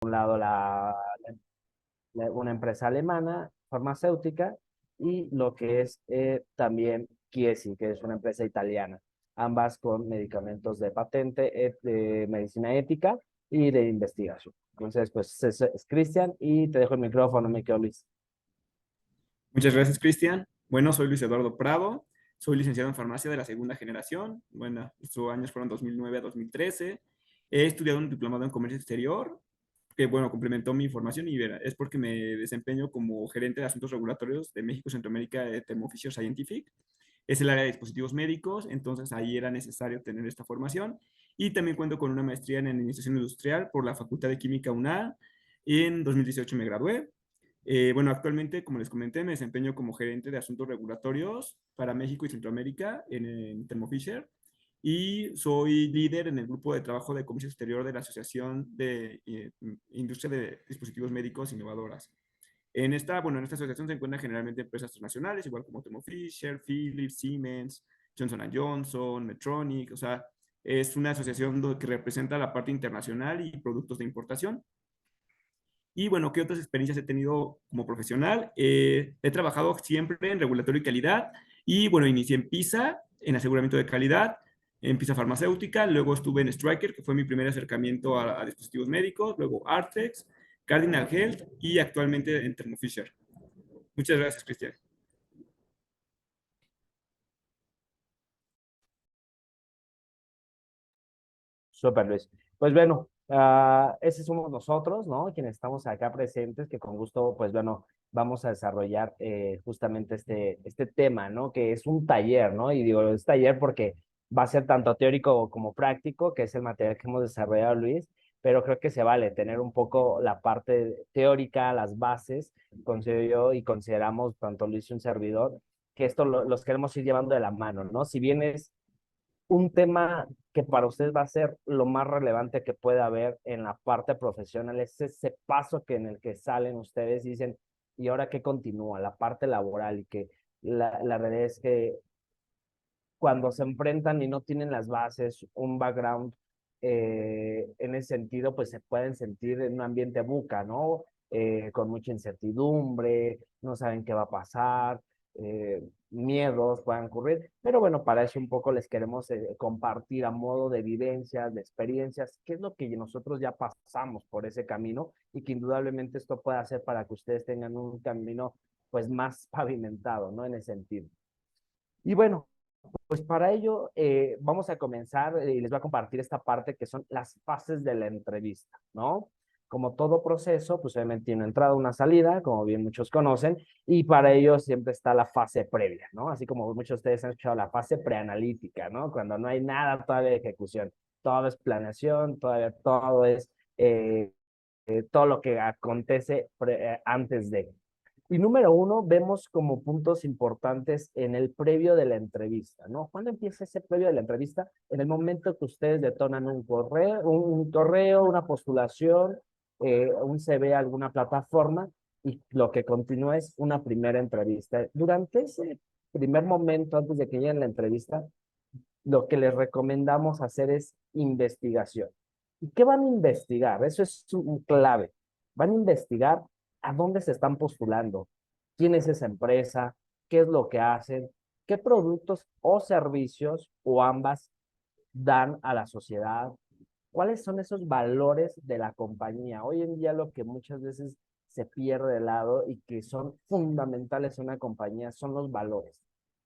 un lado una empresa alemana farmacéutica y lo que es también Chiesi, que es una empresa italiana, ambas con medicamentos de patente, de medicina ética y de investigación. Entonces, pues es Cristian y te dejo el micrófono, mi querido Luis. Muchas gracias, Cristian. Bueno, soy Luis Eduardo Prado, soy licenciado en farmacia de la segunda generación. Bueno, estos años fueron 2009 a 2013. He estudiado un diplomado en comercio exterior, que bueno, complementó mi formación y es porque me desempeño como gerente de asuntos regulatorios de México Centroamérica de Thermo Fisher Scientific. Es el área de dispositivos médicos, entonces ahí era necesario tener esta formación. Y también cuento con una maestría en administración industrial por la Facultad de Química UNAM. En 2018 me gradué. Bueno, actualmente, como les comenté, me desempeño como gerente de asuntos regulatorios para México y Centroamérica en Thermo Fisher y soy líder en el grupo de trabajo de comercio exterior de la Asociación de Industria de Dispositivos Médicos Innovadoras. Bueno, en esta asociación se encuentran generalmente empresas transnacionales, igual como Thermo Fisher, Philips, Siemens, Johnson Johnson, Medtronic, o sea, es una asociación que representa la parte internacional y productos de importación. Y bueno, ¿qué otras experiencias he tenido como profesional? He trabajado siempre en regulatorio y calidad y bueno, inicié en PISA, en aseguramiento de calidad, en PISA farmacéutica, luego estuve en Stryker, que fue mi primer acercamiento a dispositivos médicos, luego Artex, Cardinal Health y actualmente en Thermo Fisher. Muchas gracias, Cristian. Súper, Luis. Pues bueno, ese somos nosotros, ¿no? Quienes estamos acá presentes, que con gusto, pues bueno, vamos a desarrollar justamente este tema, ¿no? Que es un taller, ¿no? Y digo, es taller porque va a ser tanto teórico como práctico, que es el material que hemos desarrollado, Luis, pero creo que se vale tener un poco la parte teórica, las bases, considero yo, y consideramos, tanto Luis y un servidor, que esto los queremos ir llevando de la mano, ¿no? Si bien es un tema que para ustedes va a ser lo más relevante que pueda haber en la parte profesional, es ese paso que en el que salen ustedes y dicen, ¿y ahora qué continúa? La parte laboral y que la realidad es que cuando se enfrentan y no tienen las bases, un background en ese sentido, pues se pueden sentir en un ambiente buca, ¿no? Con mucha incertidumbre, no saben qué va a pasar, miedos puedan ocurrir, pero bueno, para eso un poco les queremos compartir a modo de vivencias, de experiencias, qué es lo que nosotros ya pasamos por ese camino y que indudablemente esto puede hacer para que ustedes tengan un camino pues más pavimentado, ¿no? En ese sentido. Y bueno, pues para ello vamos a comenzar y les voy a compartir esta parte que son las fases de la entrevista, ¿no? Como todo proceso, pues obviamente tiene una entrada, una salida, como bien muchos conocen, y para ello siempre está la fase previa, ¿no? Así como muchos de ustedes han escuchado la fase preanalítica, ¿no? Cuando no hay nada todavía de ejecución, todo es planeación, todavía todo es todo lo que acontece antes de. Y número uno, vemos como puntos importantes en el previo de la entrevista, ¿no? ¿Cuándo empieza ese previo de la entrevista? En el momento que ustedes detonan un correo, una postulación, un CV a alguna plataforma y lo que continúa es una primera entrevista. Durante ese primer momento, antes de que lleguen a la entrevista, lo que les recomendamos hacer es investigación. ¿Y qué van a investigar? Eso es un clave. Van a investigar a dónde se están postulando, quién es esa empresa, qué es lo que hacen, qué productos o servicios o ambas dan a la sociedad, cuáles son esos valores de la compañía. Hoy en día lo que muchas veces se pierde de lado y que son fundamentales en una compañía son los valores.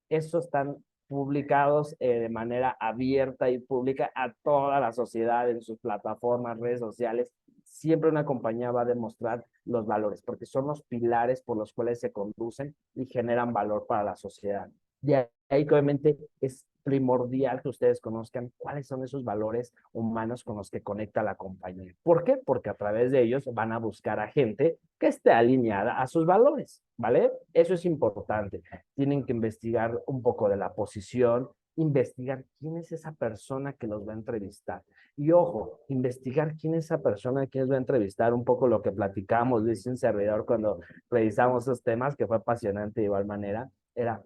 Estos están publicados de manera abierta y pública a toda la sociedad en sus plataformas, redes sociales. Siempre una compañía va a demostrar los valores, porque son los pilares por los cuales se conducen y generan valor para la sociedad. De ahí que obviamente es primordial que ustedes conozcan cuáles son esos valores humanos con los que conecta la compañía. ¿Por qué? Porque a través de ellos van a buscar a gente que esté alineada a sus valores, ¿vale? Eso es importante. Tienen que investigar un poco de la posición, investigar quién es esa persona que los va a entrevistar. Y ojo, investigar quién es esa persona que los va a entrevistar, un poco lo que platicamos, dice un servidor cuando revisamos esos temas, que fue apasionante de igual manera, era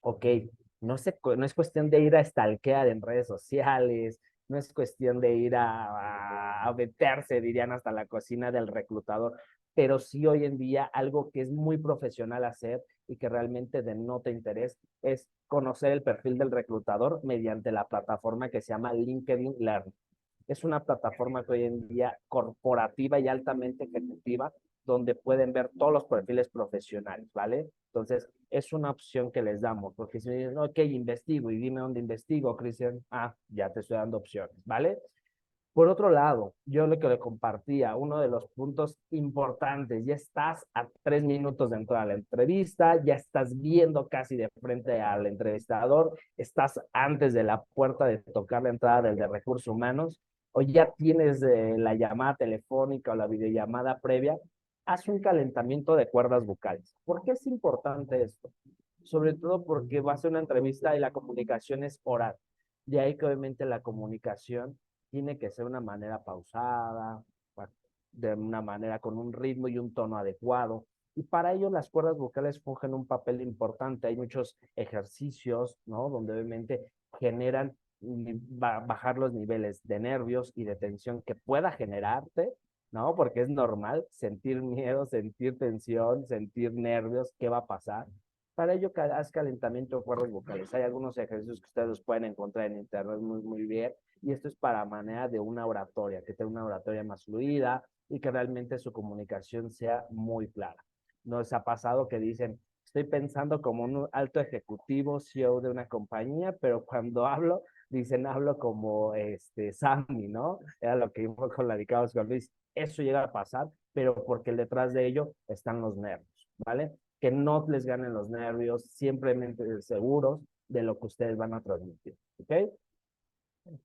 ok, no es cuestión de ir a stalkear en redes sociales, no es cuestión de ir a meterse, dirían, hasta la cocina del reclutador, pero sí hoy en día algo que es muy profesional hacer y que realmente denota interés es conocer el perfil del reclutador mediante la plataforma que se llama LinkedIn Learn. Es una plataforma que hoy en día corporativa y altamente ejecutiva, donde pueden ver todos los perfiles profesionales, ¿vale? Entonces, es una opción que les damos, porque si me dicen, ok, investigo y dime dónde investigo, Cristian, ya te estoy dando opciones, ¿vale? Por otro lado, yo lo que le compartía, uno de los puntos importantes, ya estás a 3 minutos de entrar a la entrevista, ya estás viendo casi de frente al entrevistador, estás antes de la puerta de tocar la entrada del de recursos humanos, o ya tienes la llamada telefónica o la videollamada previa, haz un calentamiento de cuerdas vocales. ¿Por qué es importante esto? Sobre todo porque va a ser una entrevista y la comunicación es oral. De ahí que obviamente la comunicación tiene que ser de una manera pausada, de una manera con un ritmo y un tono adecuado. Y para ello las cuerdas vocales fungen un papel importante. Hay muchos ejercicios, ¿no? Donde obviamente generan bajar los niveles de nervios y de tensión que pueda generarte, ¿no? Porque es normal sentir miedo, sentir tensión, sentir nervios, ¿qué va a pasar? Para ello, haz calentamiento de cuerdas vocales. Hay algunos ejercicios que ustedes los pueden encontrar en internet muy bien, y esto es para manera de una oratoria, que tenga una oratoria más fluida y que realmente su comunicación sea muy clara. Nos ha pasado que dicen, estoy pensando como un alto ejecutivo, CEO de una compañía, pero cuando hablo, dicen, hablo como Sammy, ¿no? Era lo que iba con la dedicada con Luis. Eso llega a pasar, pero porque detrás de ello están los nervios, ¿vale? Que no les ganen los nervios, simplemente seguros de lo que ustedes van a transmitir, ¿ok?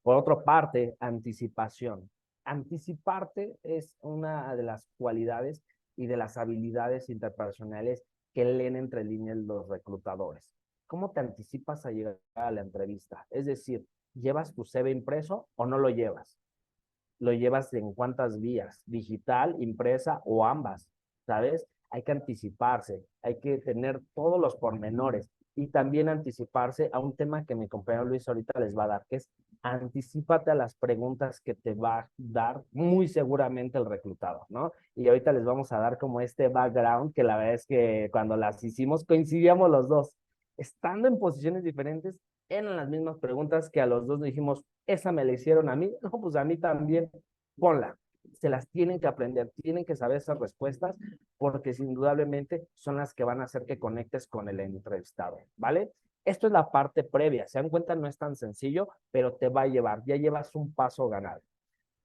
Por otra parte, anticipación. Anticiparte es una de las cualidades y de las habilidades interpersonales que leen entre líneas los reclutadores. ¿Cómo te anticipas a llegar a la entrevista? Es decir, ¿llevas tu CV impreso o no lo llevas? ¿Lo llevas en cuántas vías? ¿Digital, impresa o ambas? ¿Sabes? Hay que anticiparse, hay que tener todos los pormenores y también anticiparse a un tema que mi compañero Luis ahorita les va a dar, que es anticípate a las preguntas que te va a dar muy seguramente el reclutador, ¿no? Y ahorita les vamos a dar como este background que la verdad es que cuando las hicimos coincidíamos los dos. Estando en posiciones diferentes, eran las mismas preguntas que a los dos dijimos, esa me la hicieron a mí, no, pues a mí también, ponla. Se las tienen que aprender, tienen que saber esas respuestas, porque indudablemente son las que van a hacer que conectes con el entrevistado, ¿vale? Esto es la parte previa, se dan cuenta, no es tan sencillo, pero te va a llevar, ya llevas un paso ganado.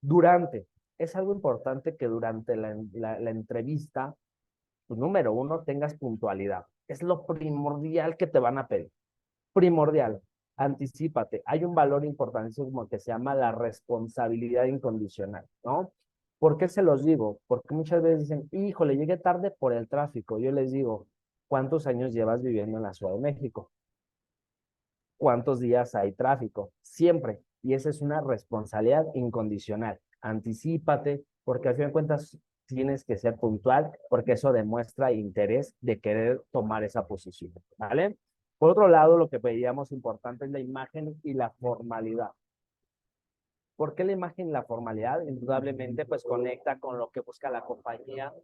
Durante, es algo importante que durante la entrevista, pues, número uno, tengas puntualidad. Es lo primordial que te van a pedir. Primordial. Anticípate. Hay un valor importantísimo que se llama la responsabilidad incondicional, ¿no? ¿Por qué se los digo? Porque muchas veces dicen, híjole, llegué tarde por el tráfico. Yo les digo, ¿cuántos años llevas viviendo en la Ciudad de México? ¿Cuántos días hay tráfico? Siempre. Y esa es una responsabilidad incondicional. Anticípate, porque al fin de cuentas tienes que ser puntual, porque eso demuestra interés de querer tomar esa posición, ¿vale? Por otro lado, lo que veíamos importante es la imagen y la formalidad. ¿Por qué la imagen y la formalidad? Indudablemente, pues conecta con lo que busca la compañía.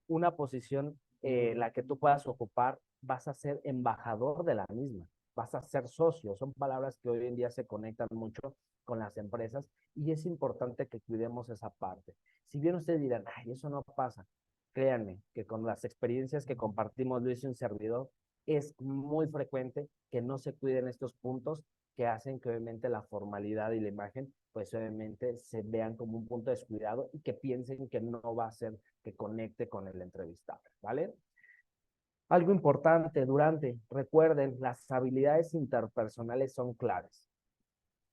Una posición la que tú puedas ocupar, vas a ser embajador de la misma, vas a ser socio. Son palabras que hoy en día se conectan mucho con las empresas y es importante que cuidemos esa parte. Si bien ustedes dirán, ay, eso no pasa, créanme que con las experiencias que compartimos Luis y un servidor, es muy frecuente que no se cuiden estos puntos que hacen que obviamente la formalidad y la imagen, pues obviamente se vean como un punto descuidado y que piensen que no va a ser que conecte con el entrevistado, ¿vale? Algo importante recuerden, las habilidades interpersonales son claves.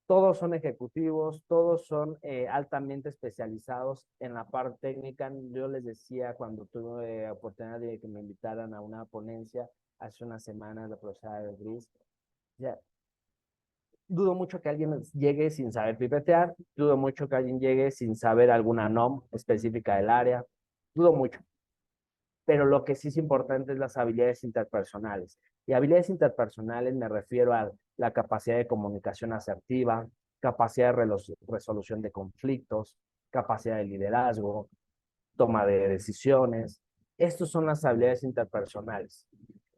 Todos son ejecutivos, todos son altamente especializados en la parte técnica. Yo les decía cuando tuve oportunidad de que me invitaran a una ponencia hace unas semanas, la profesora de Gris, ya, dudo mucho que alguien llegue sin saber pipetear, dudo mucho que alguien llegue sin saber alguna NOM específica del área, dudo mucho. Pero lo que sí es importante es las habilidades interpersonales. Y habilidades interpersonales me refiero a la capacidad de comunicación asertiva, capacidad de resolución de conflictos, capacidad de liderazgo, toma de decisiones. Estas son las habilidades interpersonales.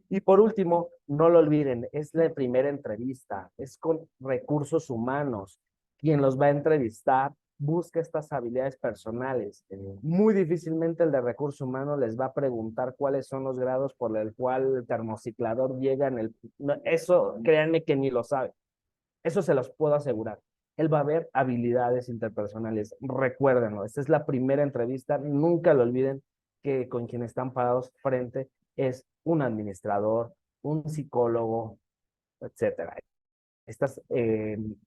Y por último, no lo olviden, es la primera entrevista, es con recursos humanos. Quien los va a entrevistar busca estas habilidades personales. Muy difícilmente el de recursos humanos les va a preguntar cuáles son los grados por el cual el termociclador llega en el... No, eso, créanme que ni lo sabe. Eso se los puedo asegurar. Él va a ver habilidades interpersonales. Recuérdenlo, esta es la primera entrevista. Nunca lo olviden que con quien están parados frente es un administrador, un psicólogo, etcétera. Estas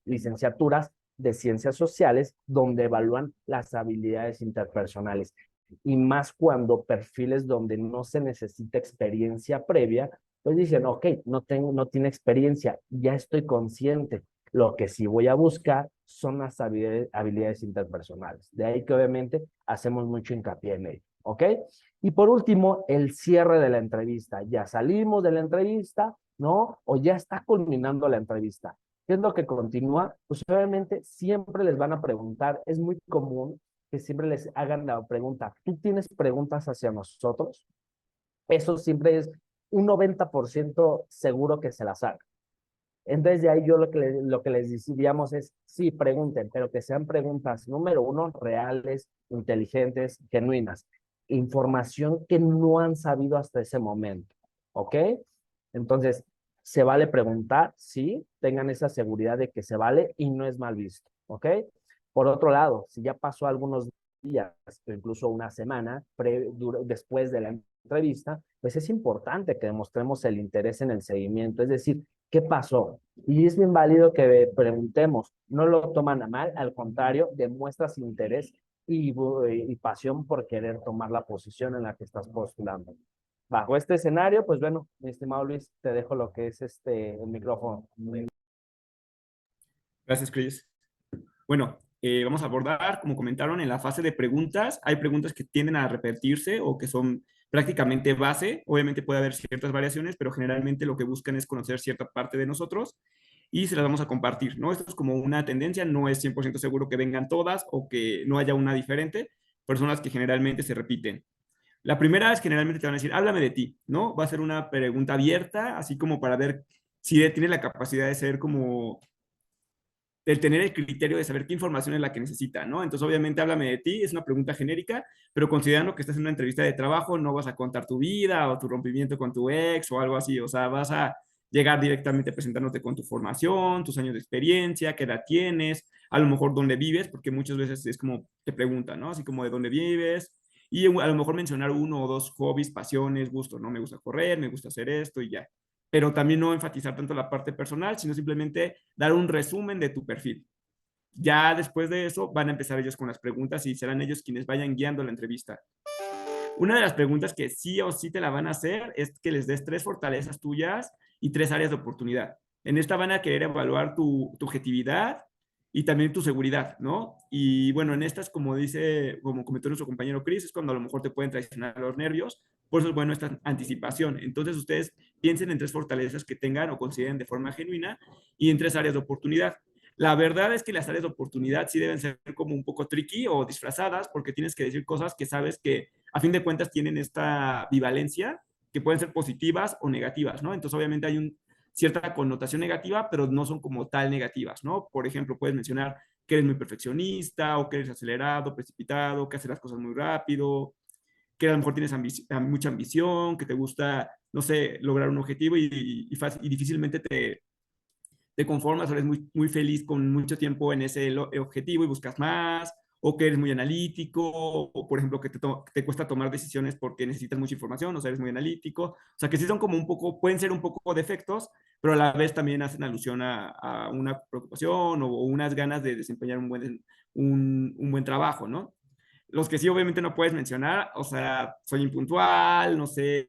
licenciaturas de ciencias sociales donde evalúan las habilidades interpersonales y más cuando perfiles donde no se necesita experiencia previa, pues dicen, ok, no tiene experiencia, ya estoy consciente. Lo que sí voy a buscar son las habilidades interpersonales. De ahí que obviamente hacemos mucho hincapié en ello, ¿ok? Y por último, el cierre de la entrevista. Ya salimos de la entrevista, ¿no? O ya está culminando la entrevista. ¿Qué es lo que continúa? Pues obviamente siempre les van a preguntar, es muy común que siempre les hagan la pregunta, ¿tú tienes preguntas hacia nosotros? Eso siempre es un 90% seguro que se las hagan. Entonces de ahí yo lo que les decidíamos es, sí, pregunten, pero que sean preguntas, número uno, reales, inteligentes, genuinas. Información que no han sabido hasta ese momento, ¿ok? Entonces, se vale preguntar, sí, tengan esa seguridad de que se vale y no es mal visto, ¿ok? Por otro lado, si ya pasó algunos días o incluso una semana después de la entrevista, pues es importante que demostremos el interés en el seguimiento, es decir, ¿qué pasó? Y es bien válido que preguntemos, no lo toman a mal, al contrario, demuestras interés y pasión por querer tomar la posición en la que estás postulando. Bajo este escenario, pues bueno, mi estimado Luis, te dejo lo que es el micrófono. Gracias, Chris. Bueno, vamos a abordar, como comentaron, en la fase de preguntas. Hay preguntas que tienden a repetirse o que son prácticamente base. Obviamente puede haber ciertas variaciones, pero generalmente lo que buscan es conocer cierta parte de nosotros y se las vamos a compartir, ¿no? Esto es como una tendencia, no es 100% seguro que vengan todas o que no haya una diferente, personas que generalmente se repiten. La primera es generalmente te van a decir, háblame de ti, ¿no? Va a ser una pregunta abierta, así como para ver si tiene la capacidad de ser como del tener el criterio de saber qué información es la que necesita, ¿no? Entonces, obviamente, háblame de ti, es una pregunta genérica, pero considerando que estás en una entrevista de trabajo, no vas a contar tu vida o tu rompimiento con tu ex o algo así, o sea, vas a llegar directamente presentándote con tu formación, tus años de experiencia, qué edad tienes, a lo mejor dónde vives, porque muchas veces es como te preguntan, ¿no? Así como de dónde vives, y a lo mejor mencionar uno o dos hobbies, pasiones, gustos, ¿no? Me gusta correr, me gusta hacer esto y ya, pero también no enfatizar tanto la parte personal, sino simplemente dar un resumen de tu perfil. Ya después de eso van a empezar ellos con las preguntas y serán ellos quienes vayan guiando la entrevista. Una de las preguntas que sí o sí te la van a hacer es que les des 3 fortalezas tuyas y 3 áreas de oportunidad. En esta van a querer evaluar tu objetividad y también tu seguridad, ¿no? Y bueno, en estas, como dice, como comentó nuestro compañero Chris, es cuando a lo mejor te pueden traicionar los nervios, por eso es bueno esta anticipación. Entonces ustedes piensen en 3 fortalezas que tengan o consideren de forma genuina y en 3 áreas de oportunidad. La verdad es que las áreas de oportunidad sí deben ser como un poco tricky o disfrazadas porque tienes que decir cosas que sabes que a fin de cuentas tienen esta bivalencia que pueden ser positivas o negativas, ¿no? Entonces obviamente hay cierta connotación negativa, pero no son como tal negativas, ¿no? Por ejemplo, puedes mencionar que eres muy perfeccionista o que eres acelerado, precipitado, que haces las cosas muy rápido, que a lo mejor tienes mucha ambición, que te gusta, no sé, lograr un objetivo y difícilmente te conformas o eres muy, muy feliz con mucho tiempo en ese objetivo y buscas más, o que eres muy analítico, o por ejemplo que te cuesta tomar decisiones porque necesitas mucha información, o sea, eres muy analítico, o sea, que sí son como un poco, pueden ser un poco defectos, pero a la vez también hacen alusión a una preocupación o unas ganas de desempeñar un buen trabajo, ¿no? Los que sí obviamente no puedes mencionar, o sea, soy impuntual, no sé,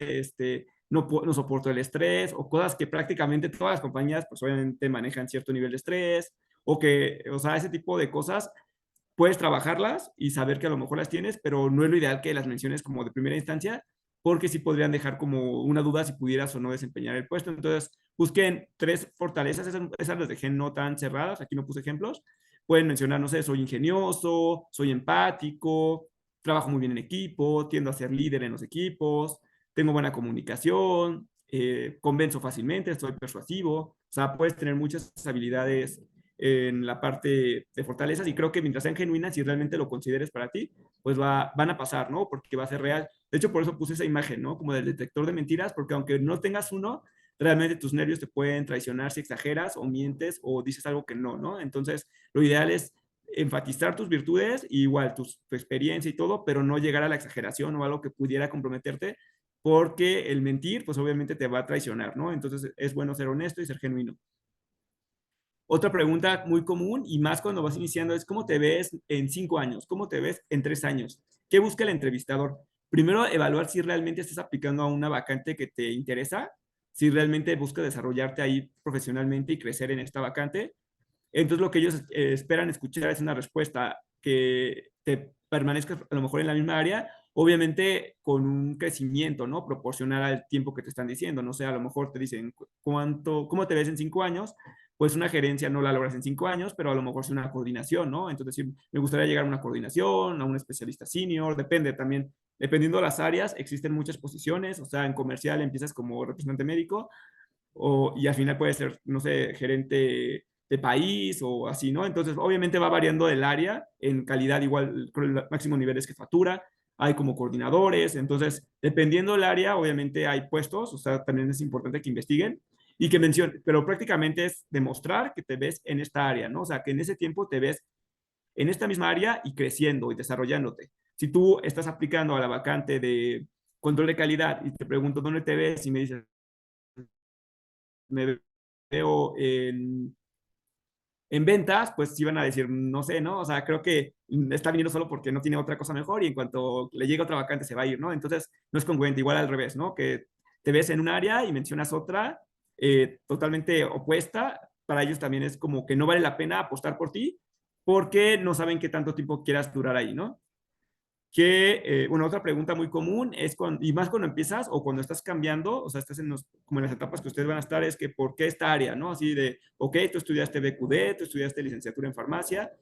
no soporto el estrés, o cosas que prácticamente todas las compañías, pues obviamente manejan cierto nivel de estrés, o que, o sea, ese tipo de cosas puedes trabajarlas y saber que a lo mejor las tienes, pero no es lo ideal que las menciones como de primera instancia, porque sí podrían dejar como una duda si pudieras o no desempeñar el puesto. Entonces, busquen 3 fortalezas, esas las dejé no tan cerradas, aquí no puse ejemplos. Pueden mencionar, no sé, soy ingenioso, soy empático, trabajo muy bien en equipo, tiendo a ser líder en los equipos, tengo buena comunicación, convenzo fácilmente, soy persuasivo. O sea, puedes tener muchas habilidades en la parte de fortalezas y creo que mientras sean genuinas y realmente lo consideres para ti, pues van a pasar, ¿no? Porque va a ser real. De hecho, por eso puse esa imagen, ¿no? Como del detector de mentiras, porque aunque no tengas uno, realmente tus nervios te pueden traicionar si exageras o mientes o dices algo que no, ¿no? Entonces, lo ideal es enfatizar tus virtudes, y igual tu experiencia y todo, pero no llegar a la exageración o algo que pudiera comprometerte, porque el mentir, pues obviamente te va a traicionar, ¿no? Entonces es bueno ser honesto y ser genuino. Otra pregunta muy común y más cuando vas iniciando es ¿cómo te ves en 5 años? ¿Cómo te ves en 3 años? ¿Qué busca el entrevistador? Primero, evaluar si realmente estás aplicando a una vacante que te interesa, si realmente busca desarrollarte ahí profesionalmente y crecer en esta vacante. Entonces, lo que ellos esperan escuchar es una respuesta que te permanezcas a lo mejor en la misma área, obviamente con un crecimiento, ¿no? Proporcional al tiempo que te están diciendo. No sé, a lo mejor te dicen, ¿cómo te ves en 5 años? Pues una gerencia no la logras en 5 años, pero a lo mejor es una coordinación, ¿no? Entonces, sí, me gustaría llegar a una coordinación, a un especialista senior, depende también, dependiendo de las áreas, existen muchas posiciones, o sea, en comercial empiezas como representante médico, y al final puede ser, no sé, gerente de país o así, ¿no? Entonces, obviamente va variando el área, en calidad igual, el máximo nivel es jefatura, hay como coordinadores, entonces, dependiendo del área, obviamente hay puestos, o sea, también es importante que investiguen y que mencionen, pero prácticamente es demostrar que te ves en esta área, ¿no? O sea, que en ese tiempo te ves en esta misma área y creciendo y desarrollándote. Si tú estás aplicando a la vacante de control de calidad y te pregunto dónde te ves y me dices, me veo en ventas, pues sí van a decir, no sé, ¿no? O sea, creo que está viniendo solo porque no tiene otra cosa mejor y en cuanto le llegue otra vacante se va a ir, ¿no? Entonces, no es congruente, igual al revés, ¿no? Que te ves en un área y mencionas otra totalmente opuesta, para ellos también es como que no vale la pena apostar por ti porque no saben qué tanto tiempo quieras durar ahí, ¿no? Bueno, otra pregunta muy común es, y más cuando empiezas o cuando estás cambiando, o sea, estás como en las etapas que ustedes van a estar, es que ¿por qué esta área, no? Así de, ok, tú estudiaste BQD, tú estudiaste licenciatura en farmacia,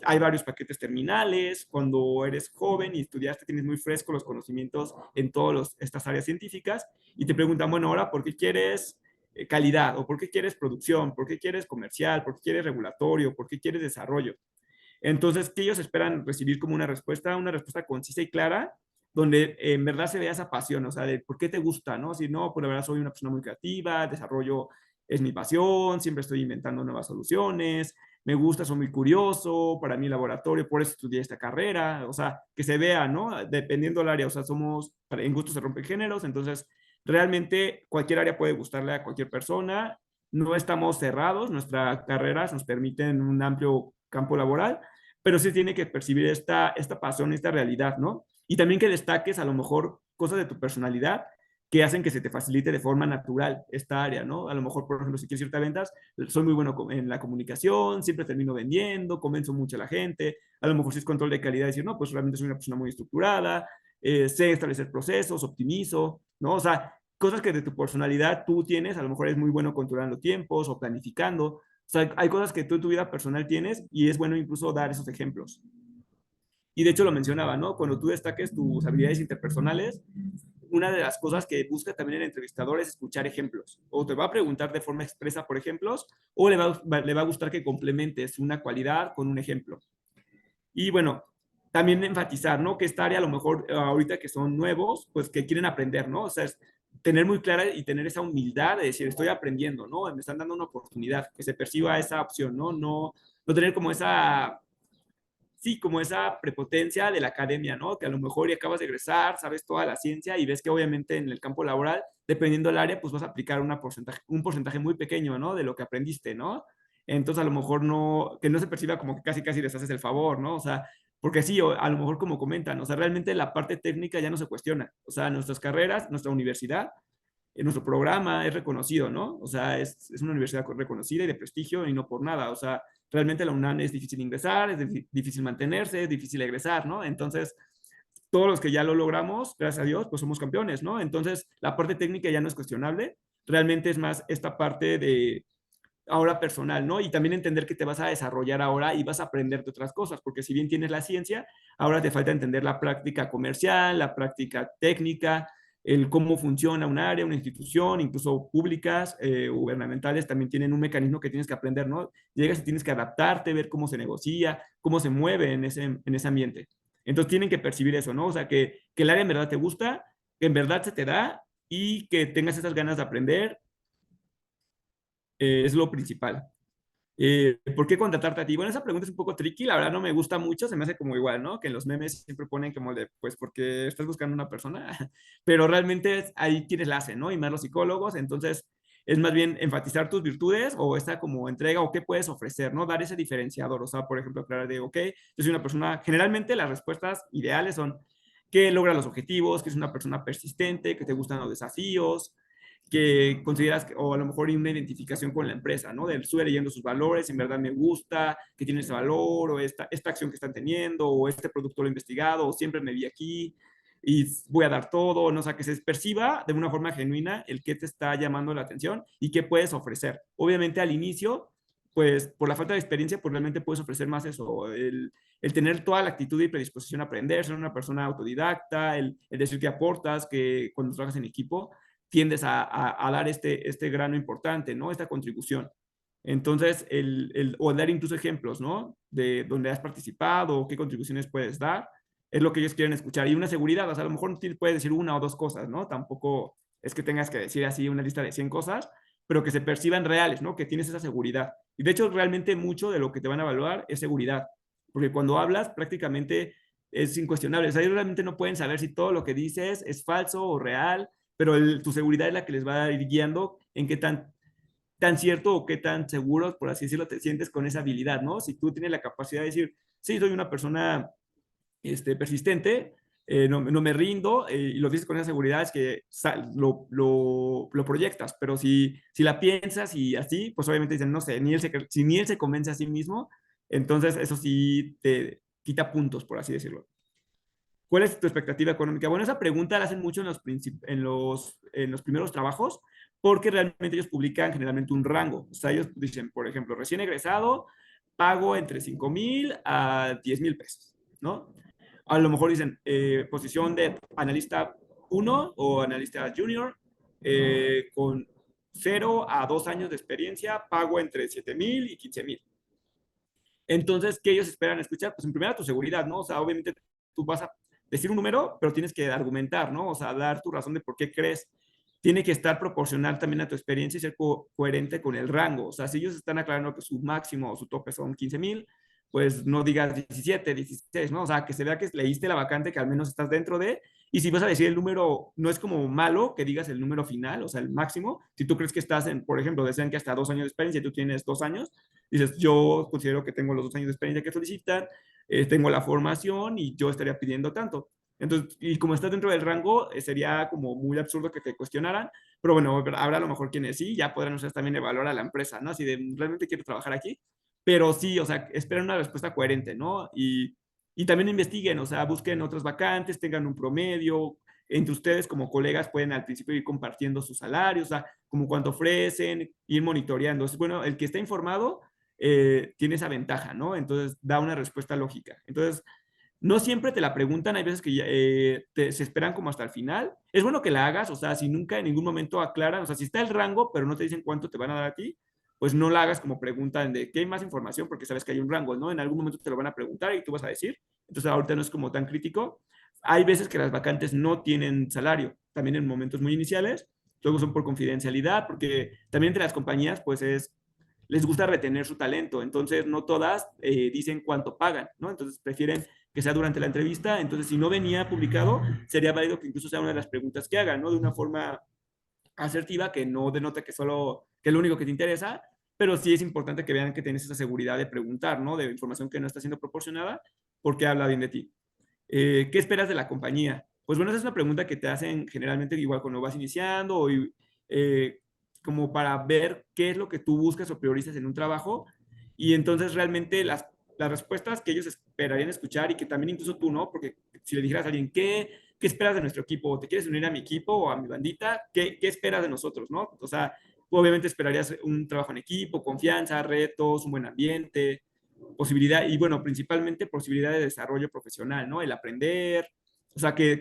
hay varios paquetes terminales, cuando eres joven y estudiaste tienes muy fresco los conocimientos en todas estas áreas científicas, y te preguntan, bueno, ahora, ¿por qué quieres calidad? ¿O por qué quieres producción? ¿Por qué quieres comercial? ¿Por qué quieres regulatorio? ¿Por qué quieres desarrollo? Entonces, que ellos esperan recibir como una respuesta concisa y clara, donde en verdad se vea esa pasión, o sea, de por qué te gusta, ¿no? Si no, pues la verdad soy una persona muy creativa, desarrollo es mi pasión, siempre estoy inventando nuevas soluciones, me gusta, soy muy curioso, para mí laboratorio, por eso estudié esta carrera, o sea, que se vea, ¿no? Dependiendo del área, o sea, en gustos se rompen géneros, entonces realmente cualquier área puede gustarle a cualquier persona, no estamos cerrados, nuestras carreras nos permiten un amplio campo laboral, pero sí tiene que percibir esta pasión, esta realidad, ¿no? Y también que destaques a lo mejor cosas de tu personalidad que hacen que se te facilite de forma natural esta área, ¿no? A lo mejor, por ejemplo, si quieres irte a ventas, soy muy bueno en la comunicación, siempre termino vendiendo, convenzo mucho a la gente, a lo mejor si es control de calidad, decir, no, pues realmente soy una persona muy estructurada, sé establecer procesos, optimizo, ¿no? O sea, cosas que de tu personalidad tú tienes, a lo mejor es muy bueno controlando tiempos o planificando. O sea, hay cosas que tú en tu vida personal tienes y es bueno incluso dar esos ejemplos. Y de hecho lo mencionaba, ¿no? Cuando tú destaques tus habilidades interpersonales, una de las cosas que busca también el entrevistador es escuchar ejemplos. O te va a preguntar de forma expresa por ejemplos, o le va a gustar que complementes una cualidad con un ejemplo. Y bueno, también enfatizar, ¿no? Que esta área a lo mejor ahorita que son nuevos, pues que quieren aprender, ¿no? O sea, es tener muy clara y tener esa humildad de decir, estoy aprendiendo, ¿no? Me están dando una oportunidad, que se perciba esa opción, ¿no? No tener como esa, sí, como esa prepotencia de la academia, ¿no? Que a lo mejor ya acabas de egresar, sabes toda la ciencia y ves que obviamente en el campo laboral, dependiendo del área, pues vas a aplicar un porcentaje muy pequeño, ¿no? De lo que aprendiste, ¿no? Entonces a lo mejor no, que no se perciba como que casi casi les haces el favor, ¿no? O sea, porque sí, a lo mejor como comentan, o sea, realmente la parte técnica ya no se cuestiona. O sea, nuestras carreras, nuestra universidad, nuestro programa es reconocido, ¿no? O sea, es una universidad reconocida y de prestigio y no por nada. O sea, realmente la UNAM es difícil ingresar, es difícil mantenerse, es difícil egresar, ¿no? Entonces, todos los que ya lo logramos, gracias a Dios, pues somos campeones, ¿no? Entonces, la parte técnica ya no es cuestionable, realmente es más esta parte de ahora personal, ¿no? Y también entender que te vas a desarrollar ahora y vas a aprender de otras cosas, porque si bien tienes la ciencia, ahora te falta entender la práctica comercial, la práctica técnica, el cómo funciona un área, una institución, incluso públicas, gubernamentales, también tienen un mecanismo que tienes que aprender, ¿no? Llegas y tienes que adaptarte, ver cómo se negocia, cómo se mueve en ese ambiente. Entonces tienen que percibir eso, ¿no? O sea, que el área en verdad te gusta, que en verdad se te da y que tengas esas ganas de aprender, es lo principal. ¿Por qué contratarte a ti? Bueno, esa pregunta es un poco tricky, la verdad no me gusta mucho, se me hace como igual, ¿no? Que en los memes siempre ponen como de, pues porque estás buscando una persona, pero realmente hay quienes la hacen, ¿no? Y más los psicólogos, entonces es más bien enfatizar tus virtudes o esta como entrega o qué puedes ofrecer, ¿no? Dar ese diferenciador, o sea, por ejemplo, aclarar de, ok, yo soy una persona, generalmente las respuestas ideales son que logra los objetivos, que es una persona persistente, que te gustan los desafíos, que consideras, o a lo mejor una identificación con la empresa, ¿no? De estuve leyendo sus valores, en verdad me gusta, que tiene ese valor, o esta acción que están teniendo, o este producto lo he investigado, o siempre me vi aquí y voy a dar todo, ¿no? O sea, que se perciba de una forma genuina el qué te está llamando la atención y qué puedes ofrecer. Obviamente al inicio, pues por la falta de experiencia, pues realmente puedes ofrecer más eso, el tener toda la actitud y predisposición a aprender, ser una persona autodidacta, el decir que aportas, que cuando trabajas en equipo, tiendes a dar este grano importante, ¿no? Esta contribución. Entonces, o dar incluso ejemplos, ¿no? De dónde has participado, o qué contribuciones puedes dar, es lo que ellos quieren escuchar. Y una seguridad, o sea, a lo mejor no puedes decir una o dos cosas, ¿no? Tampoco es que tengas que decir así una lista de 100 cosas, pero que se perciban reales, ¿no? Que tienes esa seguridad. Y de hecho, realmente mucho de lo que te van a evaluar es seguridad, porque cuando hablas prácticamente es incuestionable. O sea, ellos realmente no pueden saber si todo lo que dices es falso o real, pero tu seguridad es la que les va a ir guiando en qué tan cierto o qué tan seguros, por así decirlo, te sientes con esa habilidad, ¿no? Si tú tienes la capacidad de decir, sí, soy una persona persistente, no me rindo, y lo dices con esa seguridad, es que lo proyectas, pero si la piensas y así, pues obviamente dicen, no sé, si ni él se convence a sí mismo, entonces eso sí te quita puntos, por así decirlo. ¿Cuál es tu expectativa económica? Bueno, esa pregunta la hacen mucho en los primeros trabajos, porque realmente ellos publican generalmente un rango. O sea, ellos dicen, por ejemplo, recién egresado, pago entre 5,000 a 10,000 pesos, ¿no? A lo mejor dicen, posición de analista uno o analista junior, con 0 a 2 años de experiencia, pago entre 7,000 y 15,000. Entonces, ¿qué ellos esperan escuchar? Pues en primera tu seguridad, ¿no? O sea, obviamente tú vas a decir un número, pero tienes que argumentar, ¿no? O sea, dar tu razón de por qué crees. Tiene que estar proporcional también a tu experiencia y ser coherente con el rango. O sea, si ellos están aclarando que su máximo o su tope son 15,000, pues no digas 17, 16, ¿no? O sea, que se vea que leíste la vacante, que al menos estás dentro de, y si vas a decir el número, no es como malo que digas el número final, o sea, el máximo. Si tú crees que estás en, por ejemplo, desean que hasta 2 años de experiencia y tú tienes 2 años, dices, yo considero que tengo los 2 años de experiencia que solicitan, tengo la formación y yo estaría pidiendo tanto. Entonces, y como estás dentro del rango, sería como muy absurdo que te cuestionaran, pero bueno, habrá a lo mejor quienes sí, ya podrán ustedes también evaluar a la empresa, ¿no? Así de, realmente quiero trabajar aquí, pero sí, o sea, esperen una respuesta coherente, ¿no? Y también investiguen, o sea, busquen otras vacantes, tengan un promedio, entre ustedes como colegas pueden al principio ir compartiendo sus salarios, o sea, como cuánto ofrecen, ir monitoreando. Entonces, bueno, el que está informado tiene esa ventaja, ¿no? Entonces da una respuesta lógica. Entonces, no siempre te la preguntan, hay veces que se esperan como hasta el final. Es bueno que la hagas, o sea, si nunca en ningún momento aclaran, o sea, si está el rango, pero no te dicen cuánto te van a dar a ti, pues no la hagas como preguntan de qué hay más información, porque sabes que hay un rango, ¿no? En algún momento te lo van a preguntar y tú vas a decir. Entonces, ahorita no es como tan crítico. Hay veces que las vacantes no tienen salario, también en momentos muy iniciales, luego son por confidencialidad, porque también entre las compañías, pues les gusta retener su talento, entonces no todas dicen cuánto pagan, ¿no? Entonces prefieren que sea durante la entrevista, entonces si no venía publicado, sería válido que incluso sea una de las preguntas que hagan, ¿no? De una forma asertiva que no denota que es lo único que te interesa, pero sí es importante que vean que tienes esa seguridad de preguntar, ¿no? De información que no está siendo proporcionada, porque habla bien de ti. ¿Qué esperas de la compañía? Pues bueno, esa es una pregunta que te hacen generalmente igual cuando vas iniciando o eh, como para ver qué es lo que tú buscas o priorizas en un trabajo y entonces realmente las respuestas que ellos esperarían escuchar y que también incluso tú, ¿no? Porque si le dijeras a alguien, ¿qué esperas de nuestro equipo? ¿Te quieres unir a mi equipo o a mi bandita? ¿Qué esperas de nosotros, no? O sea, obviamente esperarías un trabajo en equipo, confianza, retos, un buen ambiente, posibilidad, y bueno, principalmente posibilidad de desarrollo profesional, ¿no? El aprender, o sea, que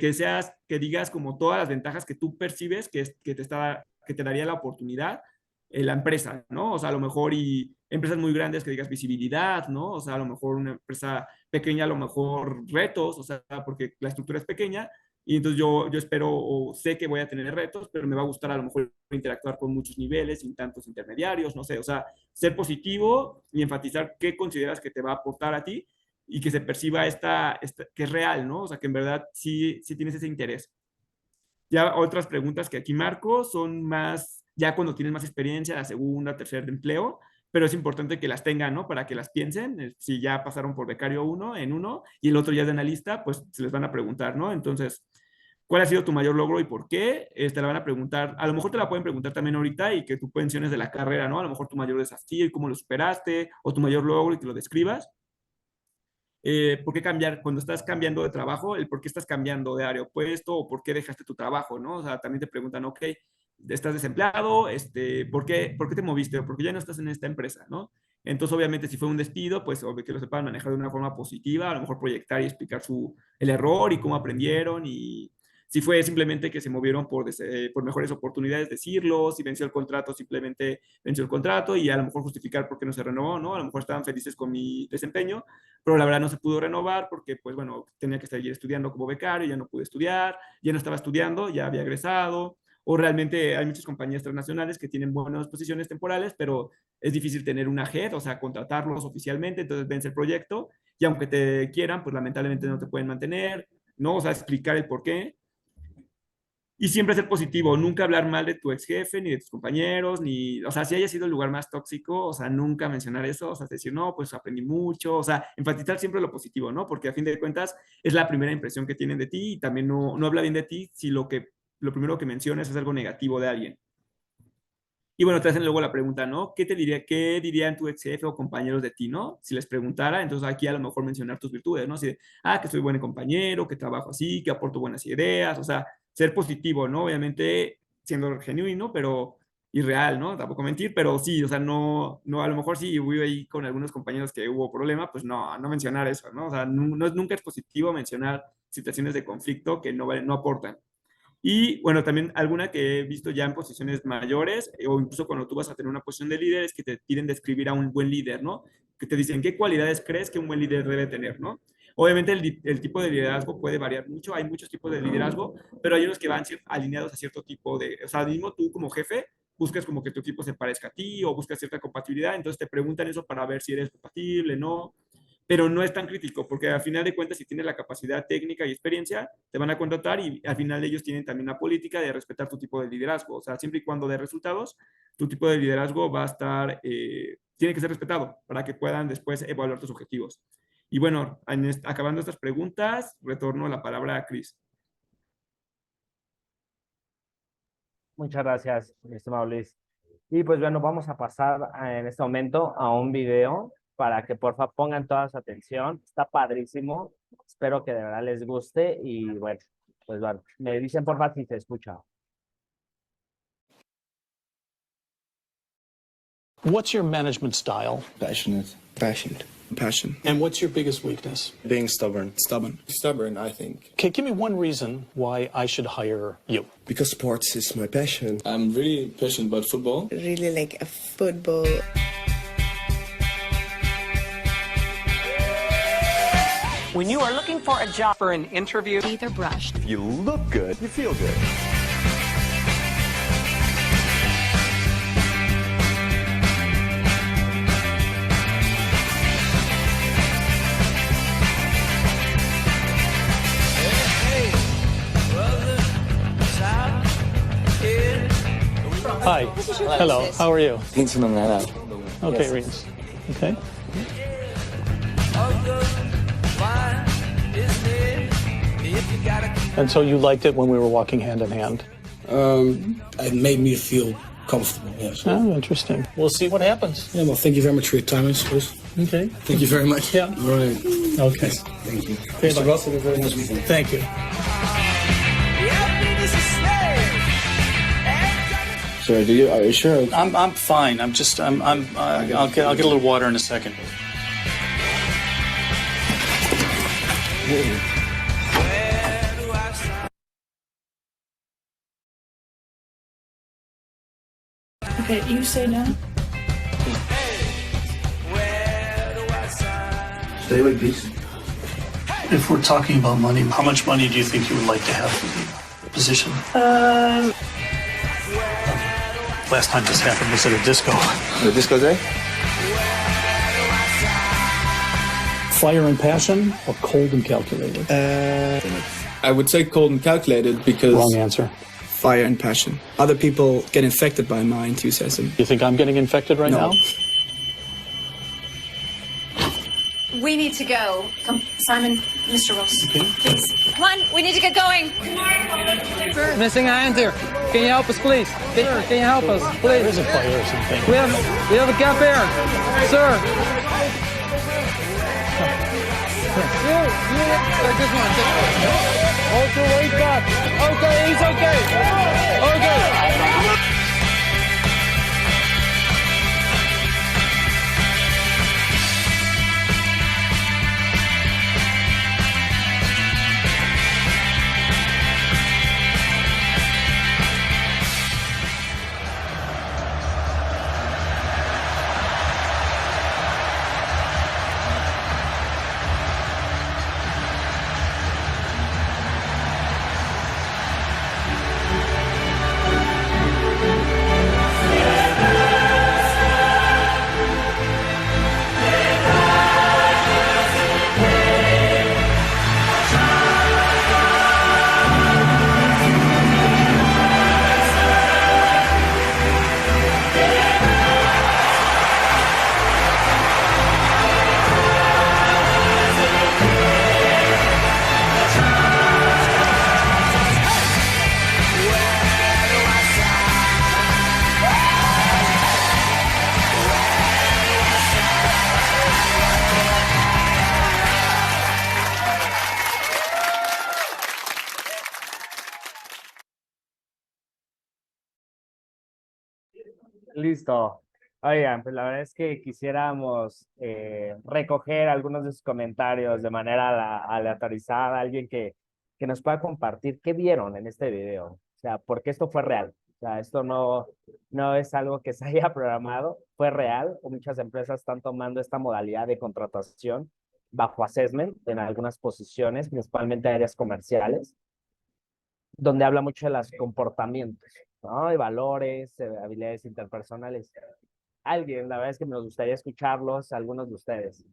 digas como todas las ventajas que tú percibes que te daría la oportunidad la empresa, ¿no? O sea, a lo mejor y empresas muy grandes que digas visibilidad, ¿no? O sea, a lo mejor una empresa pequeña, a lo mejor retos, o sea, porque la estructura es pequeña, y entonces yo espero o sé que voy a tener retos, pero me va a gustar a lo mejor interactuar con muchos niveles, sin tantos intermediarios, no sé, o sea, ser positivo y enfatizar qué consideras que te va a aportar a ti y que se perciba que es real, ¿no? O sea, que en verdad sí tienes ese interés. Ya otras preguntas que aquí marco son más, ya cuando tienes más experiencia, la segunda, tercera de empleo, pero es importante que las tengan, ¿no? Para que las piensen, si ya pasaron por becario uno y el otro ya es de analista, pues se les van a preguntar, ¿no? Entonces, ¿cuál ha sido tu mayor logro y por qué? Te la van a preguntar, a lo mejor te la pueden preguntar también ahorita y que tú menciones de la carrera, ¿no? A lo mejor tu mayor desafío y cómo lo superaste, o tu mayor logro y que lo describas. ¿Por qué cambiar? Cuando estás cambiando de trabajo, el por qué estás cambiando de área opuesto o por qué dejaste tu trabajo, ¿no? O sea, también te preguntan, ok, estás desempleado, ¿por qué te moviste? ¿O por qué ya no estás en esta empresa, ¿no? Entonces, obviamente, si fue un despido, pues obvio que lo sepan manejar de una forma positiva, a lo mejor proyectar y explicar el error y cómo aprendieron y si fue simplemente que se movieron por mejores oportunidades, decirlo, si venció el contrato, simplemente venció el contrato y a lo mejor justificar por qué no se renovó, ¿no? A lo mejor estaban felices con mi desempeño, pero la verdad no se pudo renovar porque, pues bueno, tenía que seguir estudiando como becario, ya no pude estudiar, ya no estaba estudiando, ya había egresado, o realmente hay muchas compañías transnacionales que tienen buenas posiciones temporales, pero es difícil tener una head, o sea, contratarlos oficialmente, entonces vence el proyecto, y aunque te quieran, pues lamentablemente no te pueden mantener, ¿no? O sea, explicar el por qué. Y siempre ser positivo, nunca hablar mal de tu ex jefe, ni de tus compañeros, ni, o sea, si haya sido el lugar más tóxico, o sea, nunca mencionar eso, o sea, decir, no, pues aprendí mucho, o sea, enfatizar siempre lo positivo, ¿no? Porque a fin de cuentas es la primera impresión que tienen de ti y también no habla bien de ti si lo primero que mencionas es algo negativo de alguien. Y bueno, te hacen luego la pregunta, ¿no? ¿Qué dirían tu ex jefe o compañeros de ti, ¿no? Si les preguntara, entonces aquí a lo mejor mencionar tus virtudes, ¿no? Así de, que soy buen compañero, que trabajo así, que aporto buenas ideas, o sea, ser positivo, ¿no? Obviamente siendo genuino, pero irreal, ¿no? Tampoco mentir, pero sí, o sea, no, a lo mejor sí hubo ahí con algunos compañeros que hubo problema, pues no mencionar eso, ¿no? O sea, nunca es positivo mencionar situaciones de conflicto que no aportan. Y bueno, también alguna que he visto ya en posiciones mayores o incluso cuando tú vas a tener una posición de líder es que te piden describir a un buen líder, ¿no? Que te dicen qué cualidades crees que un buen líder debe tener, ¿no? Obviamente el tipo de liderazgo puede variar mucho, hay muchos tipos de liderazgo, pero hay unos que van alineados a cierto tipo o sea, mismo tú como jefe buscas como que tu equipo se parezca a ti o buscas cierta compatibilidad, entonces te preguntan eso para ver si eres compatible, ¿no? Pero no es tan crítico, porque al final de cuentas, si tienes la capacidad técnica y experiencia, te van a contratar y al final ellos tienen también una política de respetar tu tipo de liderazgo. O sea, siempre y cuando de resultados, tu tipo de liderazgo va a estar, tiene que ser respetado para que puedan después evaluar tus objetivos. Y bueno, acabando estas preguntas, retorno la palabra a Chris. Muchas gracias, mi estimado Luis. Y pues bueno, vamos a pasar en este momento a un video para que porfa pongan toda su atención. Está padrísimo. Espero que de verdad les guste y bueno, pues bueno, me dicen porfa si se escucha. What's your management style? Passionate. Passion. And what's your biggest weakness? Being stubborn. Stubborn, I think. Okay, give me one reason why I should hire you. Because sports is my passion. I'm really passionate about football. Really like a football. When you are looking for a job for an interview, teeth are brushed. If you look good, you feel good. Hi. Hello. How are you? Fenomenal. Okay, Reens. Okay. And so you liked it when we were walking hand in hand? It made me feel comfortable, yes. Oh, interesting. We'll see what happens. Yeah, well, thank you very much for your time, I suppose. Okay. Thank you very much. Yeah. Right. Okay. Thank you. Okay, Mr. bye. Russell, you're very much. Thank you. Sir, are you sure? I'm fine. I'll get a little water in a second. Okay, you say no? Stay like this. If we're talking about money, how much money do you think you would like to have for the position? Last time this happened was at a disco. The disco day? Fire and passion or cold and calculated? I would say cold and calculated because Wrong answer. fire and passion. Other people get infected by my enthusiasm. You think I'm getting infected right No. now? We need to go. Come, Simon, Mr. Ross, please. Come on, we need to get going. Missing a hand here. Can you help us, please? Can you help us, please? There's a fire or something. We have a gap here, sir. This one. Okay, wait back. Okay, he's okay. Okay. Listo. Oigan, pues la verdad es que quisiéramos recoger algunos de sus comentarios de manera aleatorizada, alguien que nos pueda compartir qué vieron en este video, o sea, porque esto fue real, o sea, esto no es algo que se haya programado, fue real, muchas empresas están tomando esta modalidad de contratación bajo assessment en algunas posiciones, principalmente áreas comerciales, donde habla mucho de los comportamientos, ¿no? De valores, habilidades interpersonales. Alguien, la verdad es que me gustaría escucharlos, algunos de ustedes.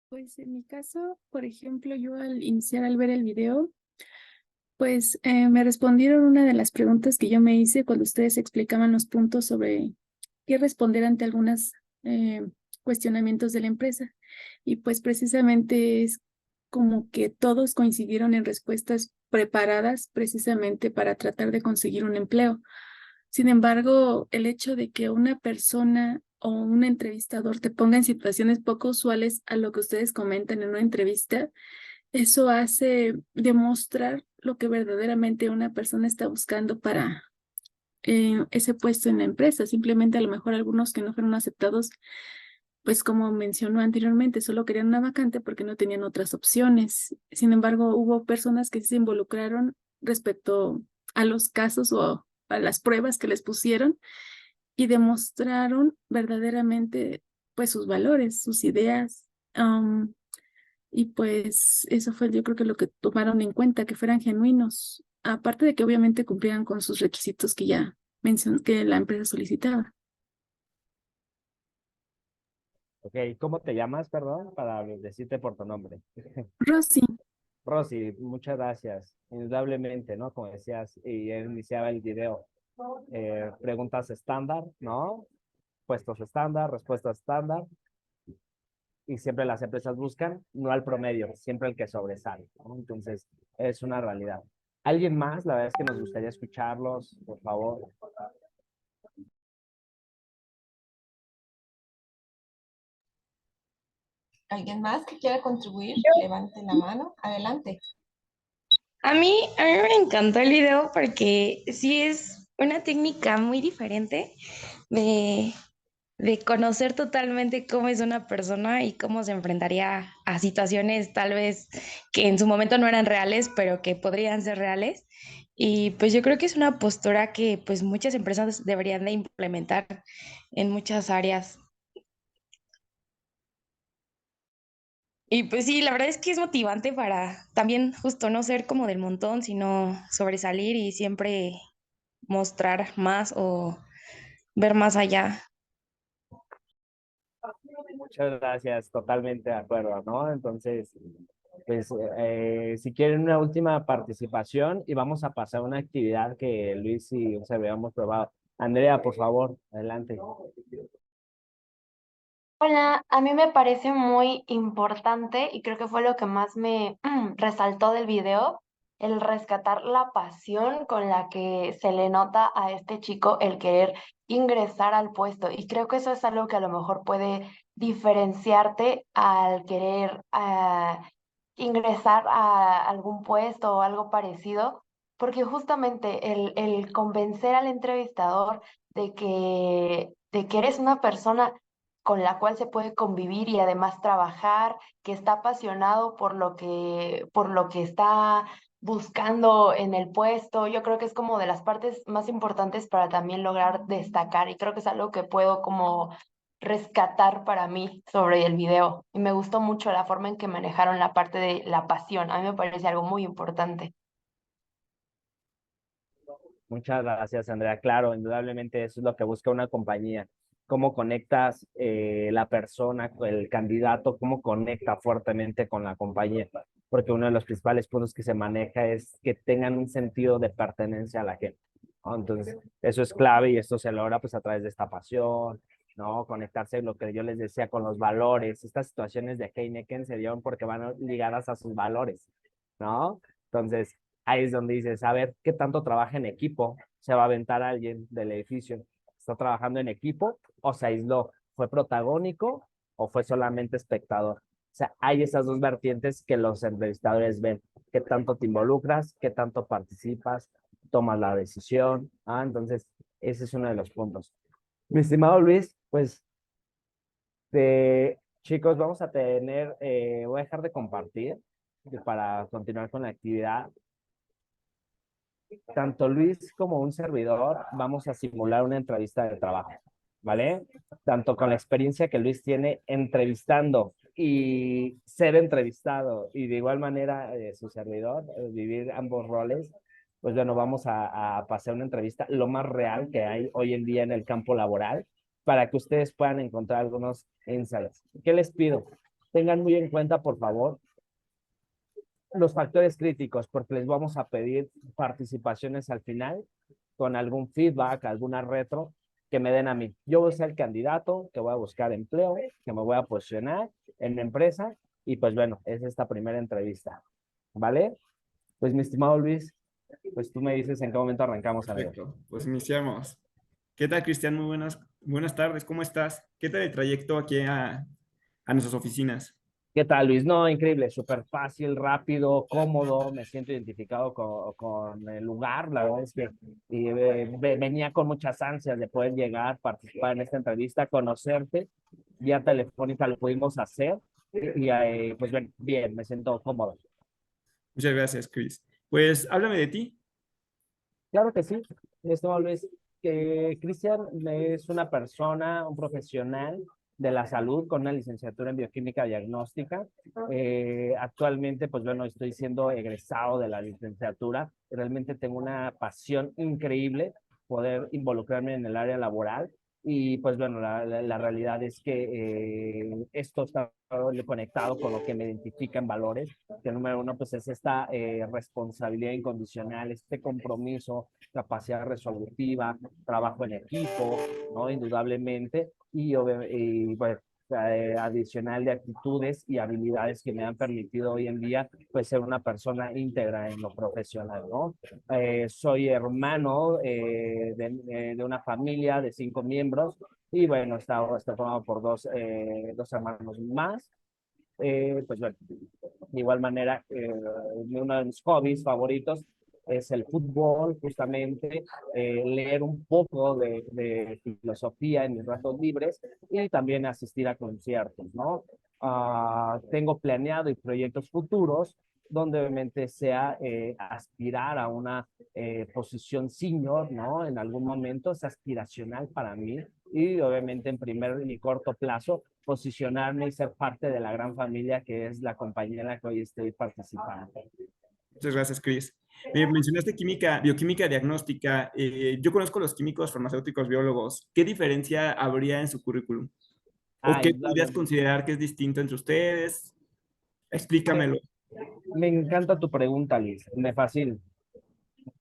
Pues en mi caso, por ejemplo, yo al ver el video, pues me respondieron una de las preguntas que yo me hice cuando ustedes explicaban los puntos sobre qué responder ante algunos cuestionamientos de la empresa. Y pues precisamente es como que todos coincidieron en respuestas preparadas precisamente para tratar de conseguir un empleo. Sin embargo, el hecho de que una persona o un entrevistador te ponga en situaciones poco usuales a lo que ustedes comentan en una entrevista, eso hace demostrar lo que verdaderamente una persona está buscando para ese puesto en la empresa. Simplemente a lo mejor algunos que no fueron aceptados, pues como mencionó anteriormente, solo querían una vacante porque no tenían otras opciones. Sin embargo, hubo personas que se involucraron respecto a los casos o a las pruebas que les pusieron y demostraron verdaderamente pues sus valores, sus ideas. Y pues eso fue yo creo que lo que tomaron en cuenta, que fueran genuinos, aparte de que obviamente cumplieran con sus requisitos que ya mencioné que la empresa solicitaba. Ok, ¿cómo te llamas, perdón, para decirte por tu nombre? Rosy. Rosy, muchas gracias. Indudablemente, ¿no? Como decías, y él iniciaba el video, preguntas estándar, ¿no? Puestos estándar, respuestas estándar, y siempre las empresas buscan, no al promedio, siempre el que sobresale, ¿no? Entonces, es una realidad. ¿Alguien más? La verdad es que nos gustaría escucharlos, por favor. ¿Alguien más que quiera contribuir? Levante la mano. Adelante. A mí me encantó el video porque sí es una técnica muy diferente de, de conocer totalmente cómo es una persona y cómo se enfrentaría a situaciones tal vez que en su momento no eran reales, pero que podrían ser reales. Y pues yo creo que es una postura que pues muchas empresas deberían de implementar en muchas áreas. Y pues sí, la verdad es que es motivante para también justo no ser como del montón, sino sobresalir y siempre mostrar más o ver más allá. Muchas gracias, totalmente de acuerdo, ¿no? Entonces, pues, si quieren una última participación y vamos a pasar a una actividad que Luis y José habíamos probado. Andrea, por favor, adelante. Hola, a mí me parece muy importante y creo que fue lo que más me resaltó del video, el rescatar la pasión con la que se le nota a este chico el querer ingresar al puesto. Y creo que eso es algo que a lo mejor puede diferenciarte al querer ingresar a algún puesto o algo parecido, porque justamente el convencer al entrevistador de que eres una persona con la cual se puede convivir y además trabajar, que está apasionado por lo que está buscando en el puesto. Yo creo que es como de las partes más importantes para también lograr destacar y creo que es algo que puedo como rescatar para mí sobre el video. Y me gustó mucho la forma en que manejaron la parte de la pasión. A mí me parece algo muy importante. Muchas gracias, Andrea. Claro, indudablemente eso es lo que busca una compañía. Cómo conectas la persona, el candidato, cómo conecta fuertemente con la compañía. Porque uno de los principales puntos que se maneja es que tengan un sentido de pertenencia a la gente, ¿no? Entonces, eso es clave y esto se logra pues a través de esta pasión, ¿no? Conectarse, lo que yo les decía, con los valores. Estas situaciones de Heineken se dieron porque van ligadas a sus valores, ¿no? Entonces, ahí es donde dices, a ver, ¿qué tanto trabaja en equipo? ¿Se va a aventar alguien del edificio? ¿Está trabajando en equipo o se aisló? ¿Fue protagónico o fue solamente espectador? O sea, hay esas dos vertientes que los entrevistadores ven. ¿Qué tanto te involucras? ¿Qué tanto participas? ¿Tomas la decisión? Entonces, ese es uno de los puntos. Mi estimado Luis, pues, chicos, vamos a tener, voy a dejar de compartir para continuar con la actividad. Tanto Luis como un servidor vamos a simular una entrevista de trabajo, ¿vale? Tanto con la experiencia que Luis tiene entrevistando y ser entrevistado y de igual manera su servidor, vivir ambos roles, pues bueno, vamos a pasar una entrevista lo más real que hay hoy en día en el campo laboral para que ustedes puedan encontrar algunos insights. ¿Qué les pido? Tengan muy en cuenta, por favor, los factores críticos, porque les vamos a pedir participaciones al final con algún feedback, alguna retro que me den a mí. Yo voy a ser el candidato que voy a buscar empleo, que me voy a posicionar en la empresa y pues bueno, es esta primera entrevista, ¿vale? Pues mi estimado Luis, pues tú me dices en qué momento arrancamos, amigo. Perfecto, pues iniciamos. ¿Qué tal, Cristian? Muy buenas tardes, ¿cómo estás? ¿Qué tal el trayecto aquí a nuestras oficinas? ¿Qué tal, Luis? No, increíble, súper fácil, rápido, cómodo, me siento identificado con el lugar, la verdad es que venía con muchas ansias de poder llegar, participar en esta entrevista, conocerte, vía telefónica lo pudimos hacer y pues bien, me siento cómodo. Muchas gracias, Chris. Pues háblame de ti. Claro que sí, esto Luis, que Cristian es una persona, un profesional de la salud con una licenciatura en bioquímica diagnóstica. Actualmente, pues bueno, estoy siendo egresado de la licenciatura. Realmente tengo una pasión increíble poder involucrarme en el área laboral. Y pues bueno, la realidad es que esto está conectado con lo que me identifica en valores, que número uno pues es esta responsabilidad incondicional, este compromiso, capacidad resolutiva, trabajo en equipo, ¿no? Indudablemente, y bueno, adicional de actitudes y habilidades que me han permitido hoy en día, pues, ser una persona íntegra en lo profesional, ¿no? Soy hermano de una familia de 5 miembros y, bueno, está formado por dos hermanos más. Pues bueno, de igual manera, uno de mis hobbies favoritos es el fútbol, justamente, leer un poco de filosofía en mis ratos libres y también asistir a conciertos, ¿no? Tengo planeado y proyectos futuros donde obviamente sea aspirar a una posición senior, ¿no? En algún momento es aspiracional para mí y obviamente en primer y corto plazo posicionarme y ser parte de la gran familia que es la compañía en la que hoy estoy participando. Muchas gracias, Chris. Mencionaste química, bioquímica diagnóstica. Yo conozco los químicos farmacéuticos biólogos. ¿Qué diferencia habría en su currículum? ¿O qué Ay, podrías considerar que es distinto entre ustedes? Explícamelo. me encanta tu pregunta, Liz. Me fascina.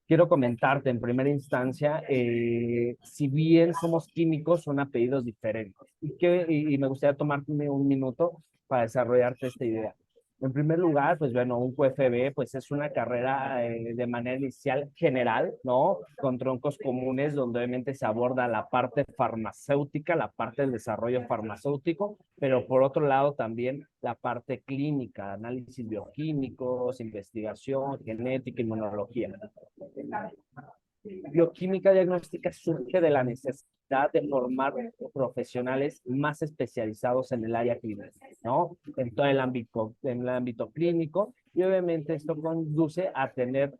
Quiero comentarte en primera instancia, si bien somos químicos, son apellidos diferentes. Y me gustaría tomarme un minuto para desarrollarte esta idea. En primer lugar, pues bueno, un QFB pues es una carrera de manera inicial general, ¿no? Con troncos comunes donde obviamente se aborda la parte farmacéutica, la parte del desarrollo farmacéutico, pero por otro lado también la parte clínica, análisis bioquímicos, investigación, genética, inmunología. Bioquímica diagnóstica surge de la necesidad de formar profesionales más especializados en el área clínica, ¿no? En el ámbito clínico, y obviamente esto conduce a tener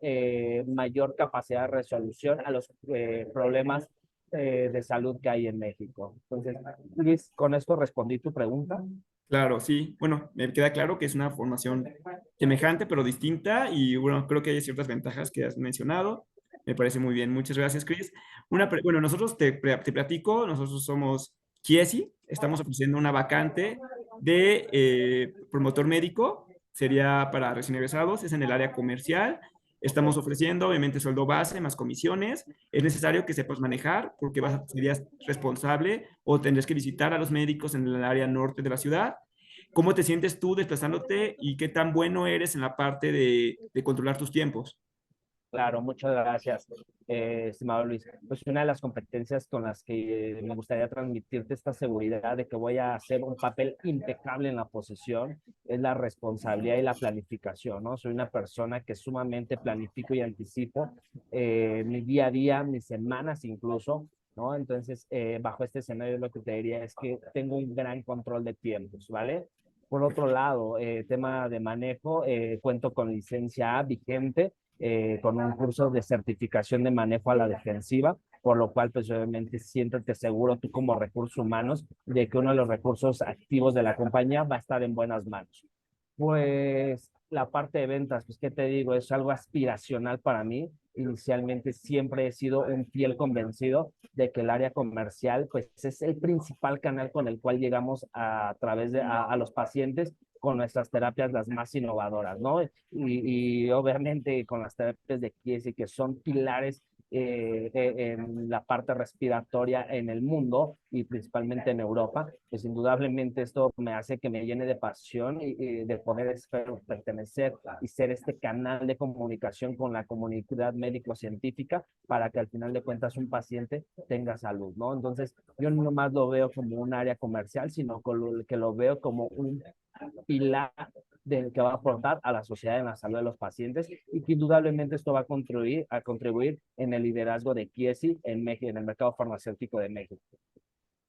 mayor capacidad de resolución a los problemas de salud que hay en México. Entonces, Luis, con esto respondí tu pregunta. Claro, sí. Bueno, me queda claro que es una formación semejante pero distinta y bueno, creo que hay ciertas ventajas que has mencionado. Me parece muy bien. Muchas gracias, Chris. Bueno, nosotros te platico, nosotros somos Kiesi, estamos ofreciendo una vacante de promotor médico, sería para recién egresados, es en el área comercial. Estamos ofreciendo, obviamente, sueldo base más comisiones. Es necesario que sepas manejar porque serías responsable o tendrás que visitar a los médicos en el área norte de la ciudad. ¿Cómo te sientes tú desplazándote y qué tan bueno eres en la parte de controlar tus tiempos? Claro, muchas gracias, estimado Luis. Pues una de las competencias con las que me gustaría transmitirte esta seguridad de que voy a hacer un papel impecable en la posición es la responsabilidad y la planificación, ¿no? Soy una persona que sumamente planifico y anticipo mi día a día, mis semanas incluso, ¿no? Entonces, bajo este escenario lo que te diría es que tengo un gran control de tiempos, ¿vale? Por otro lado, tema de manejo, cuento con licencia A vigente, con un curso de certificación de manejo a la defensiva, por lo cual, pues obviamente siéntate seguro tú como recursos humanos de que uno de los recursos activos de la compañía va a estar en buenas manos. Pues la parte de ventas, pues qué te digo, es algo aspiracional para mí. Inicialmente siempre he sido un fiel convencido de que el área comercial, pues es el principal canal con el cual llegamos a través de a los pacientes con nuestras terapias las más innovadoras, ¿no? Y obviamente con las terapias de Chiesi, que son pilares en la parte respiratoria en el mundo y principalmente en Europa, pues indudablemente esto me hace que me llene de pasión y de poder pertenecer y ser este canal de comunicación con la comunidad médico-científica para que al final de cuentas un paciente tenga salud, ¿no? Entonces, yo no más lo veo como un área comercial, sino que lo veo como un pilar que va a aportar a la sociedad en la salud de los pacientes y que indudablemente esto va a contribuir en el liderazgo de Chiesi en México, en el mercado farmacéutico de México.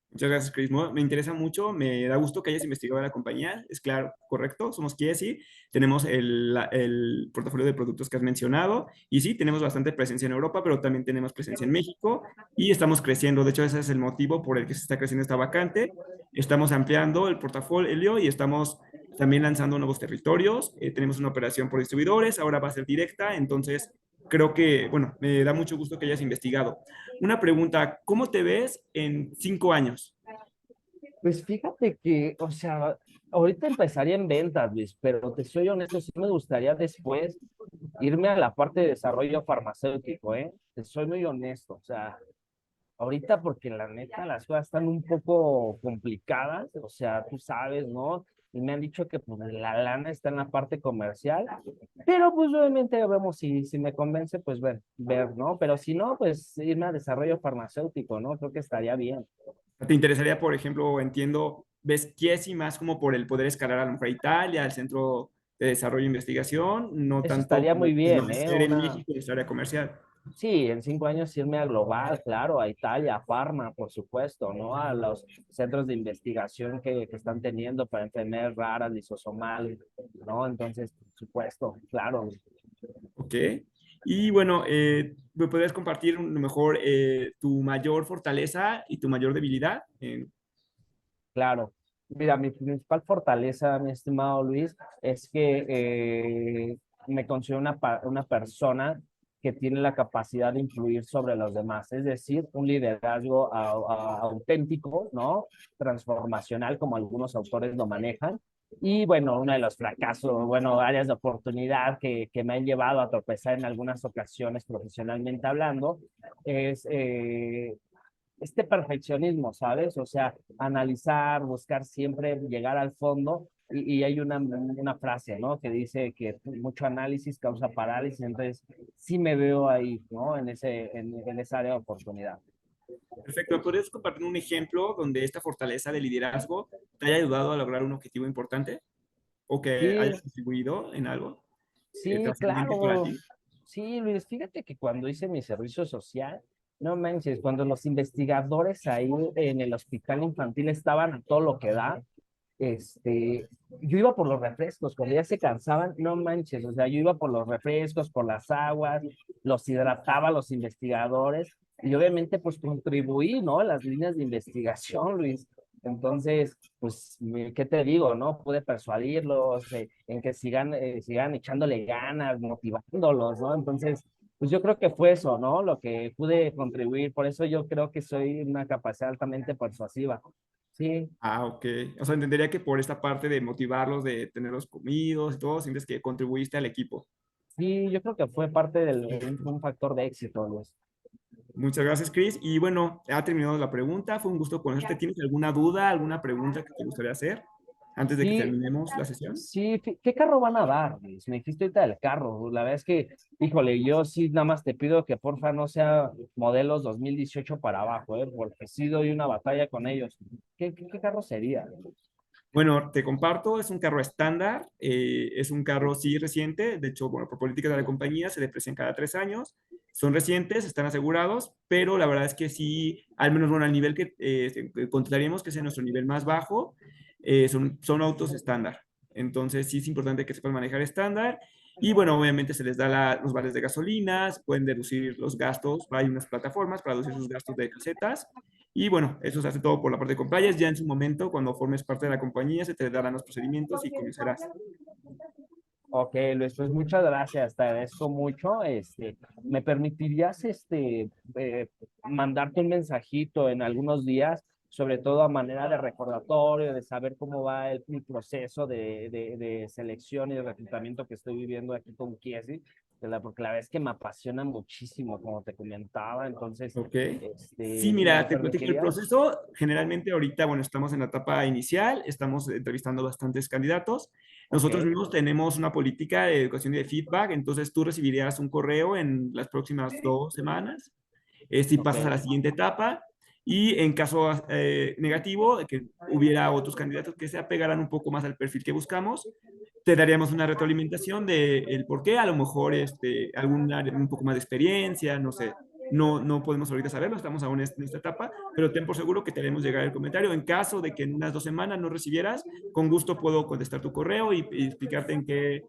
Muchas gracias, Chris. Me interesa mucho, me da gusto que hayas investigado la compañía. Es claro, correcto, somos Chiesi, tenemos el portafolio de productos que has mencionado y sí, tenemos bastante presencia en Europa, pero también tenemos presencia en México y estamos creciendo. De hecho, ese es el motivo por el que se está creciendo esta vacante. Estamos ampliando el portafolio y estamos también lanzando nuevos territorios. Tenemos una operación por distribuidores, ahora va a ser directa, entonces creo que, bueno, me da mucho gusto que hayas investigado. Una pregunta, ¿cómo te ves en 5 años? Pues fíjate que, o sea, ahorita empezaría en ventas, Luis, pero te soy honesto, sí me gustaría después irme a la parte de desarrollo farmacéutico, ¿eh? Te soy muy honesto, o sea, ahorita porque la neta las cosas están un poco complicadas, o sea, tú sabes, ¿no? Y me han dicho que pues la lana está en la parte comercial, pero pues obviamente vemos si me convence, pues ver, ¿no? Pero si no, pues irme a desarrollo farmacéutico, ¿no? Creo que estaría bien. ¿Te interesaría, por ejemplo, entiendo, ves Chiesi más como por el poder escalar a lo mejor a Italia, al centro de desarrollo e investigación, no Eso tanto estaría como muy bien, ¿eh? establecer en México nuestra área comercial? Sí, en 5 años irme a global, claro, a Italia, a Pharma, por supuesto, ¿no? A los centros de investigación que están teniendo para enfermedades raras, lisosomales, ¿no? Entonces, por supuesto, claro. Ok. Y bueno, ¿me podrías compartir a lo mejor tu mayor fortaleza y tu mayor debilidad? Claro. Mira, mi principal fortaleza, mi estimado Luis, es que me considero una persona que tiene la capacidad de influir sobre los demás, es decir, un liderazgo auténtico, ¿no? Transformacional, como algunos autores lo manejan. Y bueno, uno de los fracasos, bueno, áreas de oportunidad que me han llevado a tropezar en algunas ocasiones profesionalmente hablando, es este perfeccionismo, ¿sabes? O sea, analizar, buscar siempre llegar al fondo. Y hay una frase, ¿no? Que dice que mucho análisis causa parálisis, entonces sí me veo ahí, ¿no? En esa área de oportunidad. Perfecto. ¿Podrías compartir un ejemplo donde esta fortaleza de liderazgo te haya ayudado a lograr un objetivo importante o que Sí, hayas contribuido en algo sí, trascendente para claro. ti? Sí, Luis, fíjate que cuando hice mi servicio social, no manches, cuando los investigadores ahí en el hospital infantil estaban a todo lo que da, yo iba por los refrescos, cuando ya se cansaban, no manches, o sea, yo iba por los refrescos, por las aguas, los hidrataba a los investigadores y obviamente pues contribuí, ¿no? A las líneas de investigación, Luis. Entonces, pues, ¿qué te digo, no? Pude persuadirlos en que sigan echándole ganas, motivándolos, ¿no? Entonces, pues yo creo que fue eso, ¿no? Lo que pude contribuir. Por eso yo creo que soy una capacidad altamente persuasiva. Sí, Ah, ok. O sea, entendería que por esta parte de motivarlos, de tenerlos comidos y todo, sientes que contribuiste al equipo. sí, yo creo que fue parte un factor de éxito, Luis. Muchas gracias, Chris. Y bueno, ha terminado la pregunta. Fue un gusto conocerte. ¿Tienes alguna duda, alguna pregunta que te gustaría hacer antes de que Sí, terminemos la sesión? sí, ¿qué carro van a dar, Luis? Me dijiste ahorita del carro. La verdad es que, híjole, yo sí nada más te pido que porfa no sea modelos 2018 para abajo, porque sí doy una batalla con ellos. ¿Qué carro sería? Bueno, te comparto, es un carro estándar, es un carro sí reciente, de hecho, bueno, por política de la compañía se deprecian cada 3 años, son recientes, están asegurados, pero la verdad es que sí, al menos bueno, al nivel que controlaríamos, que es nuestro nivel más bajo, son autos estándar. Entonces sí es importante que sepan manejar estándar y bueno, obviamente se les da los vales de gasolinas, pueden deducir los gastos, hay unas plataformas para deducir sus gastos de casetas y bueno, eso se hace todo por la parte de compliance. Ya en su momento, cuando formes parte de la compañía, se te darán los procedimientos y conocerás. Ok, Luis, pues muchas gracias, te agradezco mucho. ¿Me permitirías mandarte un mensajito en algunos días, sobre todo a manera de recordatorio, de saber cómo va mi proceso de selección y de reclutamiento que estoy viviendo aquí con Kiesi? Porque la verdad es que me apasiona muchísimo, como te comentaba, entonces, Ok. Sí, ¿me mira, lo te platico el permitirías? proceso. Generalmente ahorita, bueno, estamos en la etapa inicial, estamos entrevistando bastantes candidatos. Ok, Nosotros mismos tenemos una política de educación y de feedback, entonces tú recibirías un correo en las próximas 2 semanas si ok. pasas a la siguiente etapa. Y en caso negativo, de que hubiera otros candidatos que se apegaran un poco más al perfil que buscamos, te daríamos una retroalimentación de el por qué, a lo mejor un poco más de experiencia, no sé. No podemos ahorita saberlo, estamos aún en esta etapa, pero ten por seguro que te haremos llegar el comentario. En caso de que en unas 2 semanas no recibieras, con gusto puedo contestar tu correo y explicarte en qué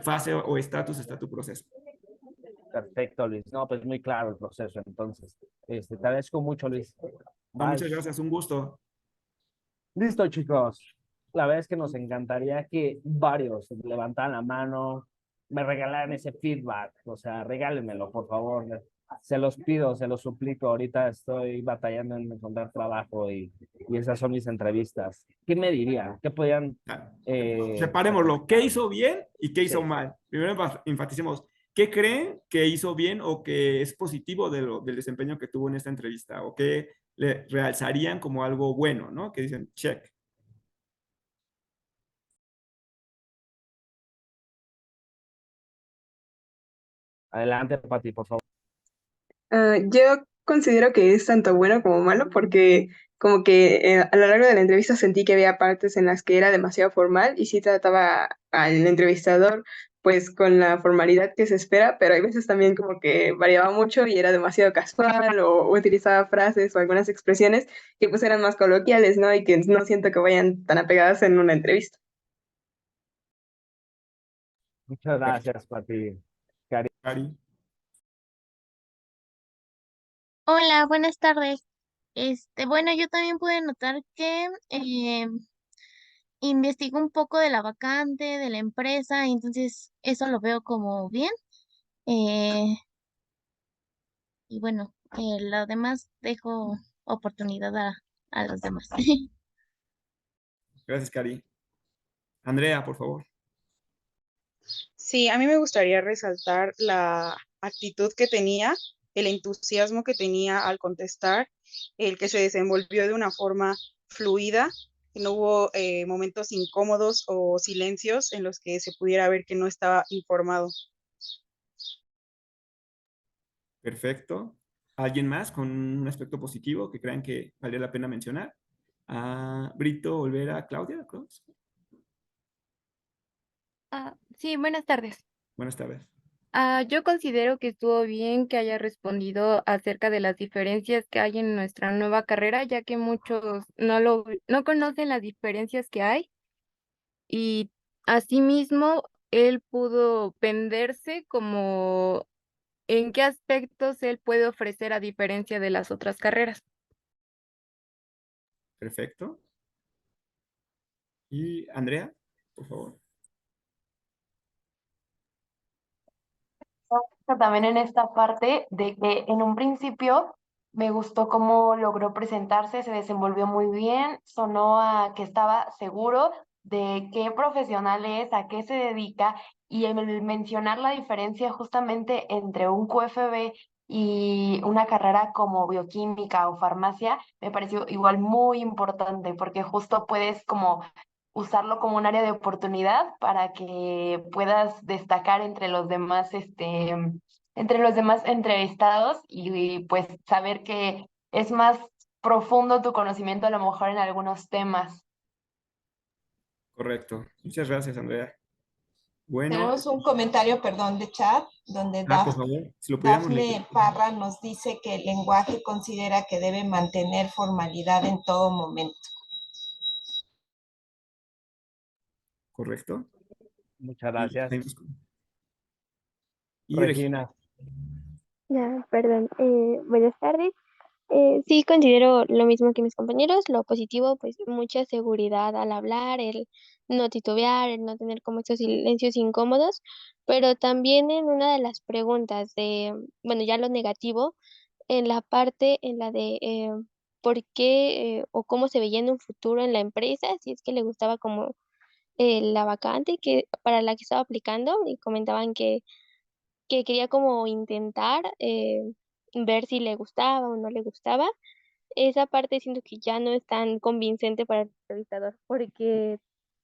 fase o estatus está tu proceso. Perfecto, Luis. No, pues muy claro el proceso, entonces. Te agradezco mucho, Luis. No, Bye. muchas gracias, un gusto. Listo, chicos. La verdad es que nos encantaría que varios levantaran la mano, me regalaran ese feedback. O sea, regálenmelo, por favor. Se los pido, se los suplico. Ahorita estoy batallando en encontrar trabajo y esas son mis entrevistas. ¿Qué me dirían? ¿Qué podían Separémoslo, ¿qué hizo bien y qué hizo sí, mal? Primero enfaticemos ¿qué creen que hizo bien o que es positivo del desempeño que tuvo en esta entrevista? ¿O qué le realzarían como algo bueno, ¿no? Que dicen, check. Adelante, Pati, por favor. Yo considero que es tanto bueno como malo porque como que a lo largo de la entrevista sentí que había partes en las que era demasiado formal y sí trataba al entrevistador pues con la formalidad que se espera, pero hay veces también como que variaba mucho y era demasiado casual o utilizaba frases o algunas expresiones que pues eran más coloquiales, ¿no? Y que no siento que vayan tan apegadas en una entrevista. Muchas gracias, Pati. Cari. Hola, buenas tardes. Bueno, yo también pude notar que investigó un poco de la vacante, de la empresa, y entonces eso lo veo como bien. Eh, y bueno, lo demás dejo oportunidad a los demás. Gracias, Cari. Andrea, por favor. Sí, a mí me gustaría resaltar la actitud que tenía, el entusiasmo que tenía al contestar, el que se desenvolvió de una forma fluida, que no hubo momentos incómodos o silencios en los que se pudiera ver que no estaba informado. Perfecto. ¿Alguien más con un aspecto positivo que crean que vale la pena mencionar? Brito, Olvera, Claudia. Cruz. Sí, buenas tardes. Buenas tardes. Yo considero que estuvo bien que haya respondido acerca de las diferencias que hay en nuestra nueva carrera, ya que muchos no conocen las diferencias que hay y asimismo él pudo venderse como en qué aspectos él puede ofrecer a diferencia de las otras carreras. Perfecto. Y Andrea, por favor. También en esta parte de que en un principio me gustó cómo logró presentarse, se desenvolvió muy bien, sonó a que estaba seguro de qué profesional es, a qué se dedica, y el mencionar la diferencia justamente entre un QFB y una carrera como bioquímica o farmacia, me pareció igual muy importante porque justo puedes como usarlo como un área de oportunidad para que puedas destacar entre los demás entrevistados y pues saber que es más profundo tu conocimiento a lo mejor en algunos temas. Correcto. Muchas gracias, Andrea. Bueno. Tenemos un comentario, perdón, de chat, donde por favor, si lo pudiéramos leer. Dafne Parra nos dice que el lenguaje considera que debe mantener formalidad en todo momento. Correcto. Muchas gracias. Y Regina. Perdón. Buenas tardes. Sí, considero lo mismo que mis compañeros. Lo positivo, pues mucha seguridad al hablar, el no titubear, el no tener como estos silencios incómodos, pero también en una de las preguntas bueno, ya lo negativo, en la parte en la de por qué o cómo se veía en un futuro en la empresa, si es que le gustaba como la vacante para la que estaba aplicando y comentaban que quería como intentar ver si le gustaba o no le gustaba. Esa parte siento que ya no es tan convincente para el entrevistador, porque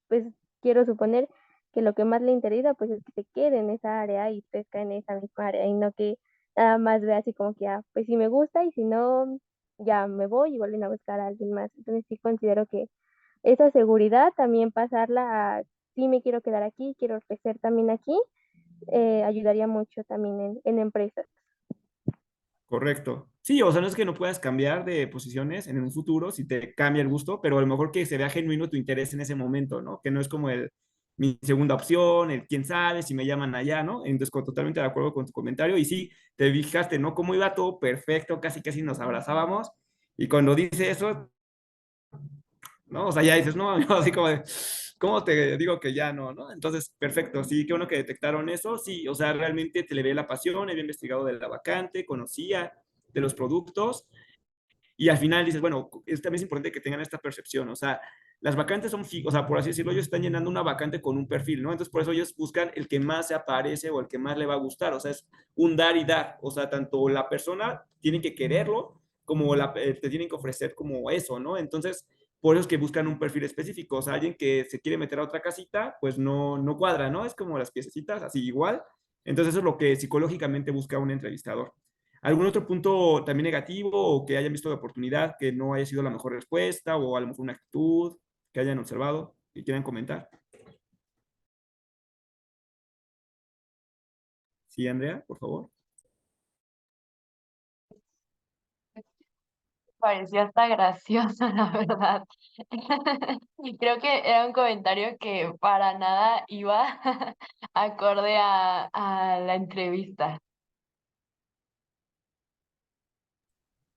pues quiero suponer que lo que más le interesa pues es que se quede en esa área y pesca en esa misma área y no que nada más vea así como que, pues si me gusta y si no, ya me voy y vuelven a buscar a alguien más. Entonces sí considero que esa seguridad también pasarla a, sí me quiero quedar aquí, quiero crecer también aquí, ayudaría mucho también en empresas. Correcto. Sí, o sea, no es que no puedas cambiar de posiciones en un futuro si te cambia el gusto, pero a lo mejor que se vea genuino tu interés en ese momento, ¿no? Que no es como mi segunda opción, el quién sabe, si me llaman allá, ¿no? Entonces, totalmente de acuerdo con tu comentario. Y sí, te fijaste, ¿no? Cómo iba todo perfecto, casi casi nos abrazábamos. Y cuando dice eso, ¿no? O sea, ya dices, no, así como de, ¿cómo te digo que ya no, no? Entonces, perfecto, sí, qué bueno que detectaron eso, sí, o sea, realmente te le ve la pasión, había investigado de la vacante, conocía de los productos, y al final dices, bueno, también es importante que tengan esta percepción, o sea, las vacantes son, o sea, por así decirlo, ellos están llenando una vacante con un perfil, ¿no? Entonces, por eso ellos buscan el que más se aparece o el que más le va a gustar, o sea, es un dar y dar, o sea, tanto la persona tiene que quererlo, como te tienen que ofrecer como eso, ¿no? Entonces, por eso es que buscan un perfil específico, o sea, alguien que se quiere meter a otra casita, pues no cuadra, ¿no? Es como las piececitas, así igual. Entonces, eso es lo que psicológicamente busca un entrevistador. ¿Algún otro punto también negativo o que hayan visto de oportunidad que no haya sido la mejor respuesta o a lo mejor una actitud que hayan observado y quieran comentar? Sí, Andrea, por favor. Pareció hasta gracioso, la verdad. Y creo que era un comentario que para nada iba acorde a la entrevista.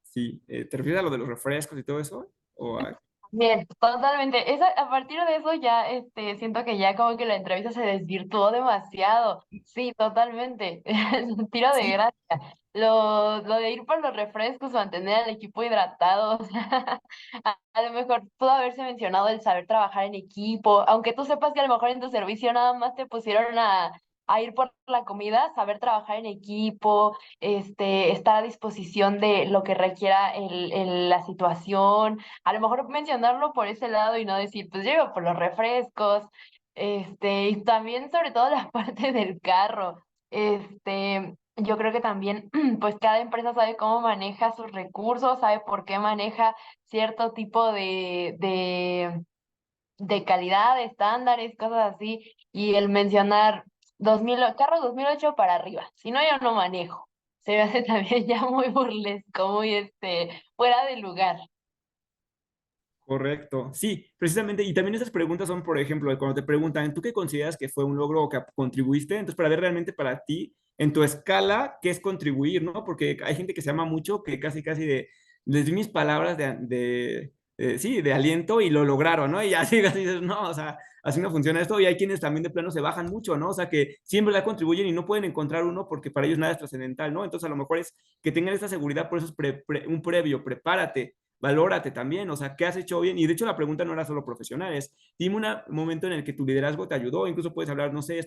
Sí, ¿te refieres a lo de los refrescos y todo eso? ¿O a... Bien, totalmente. A partir de eso ya siento que ya como que la entrevista se desvirtuó demasiado. Sí, totalmente. Tiro de Sí, gracia. Lo de ir por los refrescos, mantener al equipo hidratado. O sea, a lo mejor pudo haberse mencionado el saber trabajar en equipo, aunque tú sepas que a lo mejor en tu servicio nada más te pusieron a ir por la comida, saber trabajar en equipo, estar a disposición de lo que requiera la situación, a lo mejor mencionarlo por ese lado y no decir, pues llego por los refrescos, y también sobre todo la parte del carro, yo creo que también, pues cada empresa sabe cómo maneja sus recursos, sabe por qué maneja cierto tipo de calidad, de estándares, cosas así, y el mencionar 2000, carros 2008 para arriba, si no yo no manejo. Se me hace también ya muy burlesco, muy fuera de lugar. correcto. Sí, precisamente. Y también esas preguntas son, por ejemplo, cuando te preguntan, ¿tú qué consideras que fue un logro o que contribuiste? Entonces, para ver realmente para ti, en tu escala, qué es contribuir, ¿no? Porque hay gente que se ama mucho, que casi les di mis palabras sí, de aliento y lo lograron, ¿no? Y así, así dices, no, o sea, así no funciona esto. Y hay quienes también de plano se bajan mucho, ¿no? O sea, que siempre la contribuyen y no pueden encontrar uno porque para ellos nada es trascendental, ¿no? Entonces, a lo mejor es que tengan esa seguridad, por eso es un previo, prepárate, valórate también, o sea, ¿qué has hecho bien? Y de hecho la pregunta no era solo profesional, es, dime un momento en el que tu liderazgo te ayudó, incluso puedes hablar, no sé,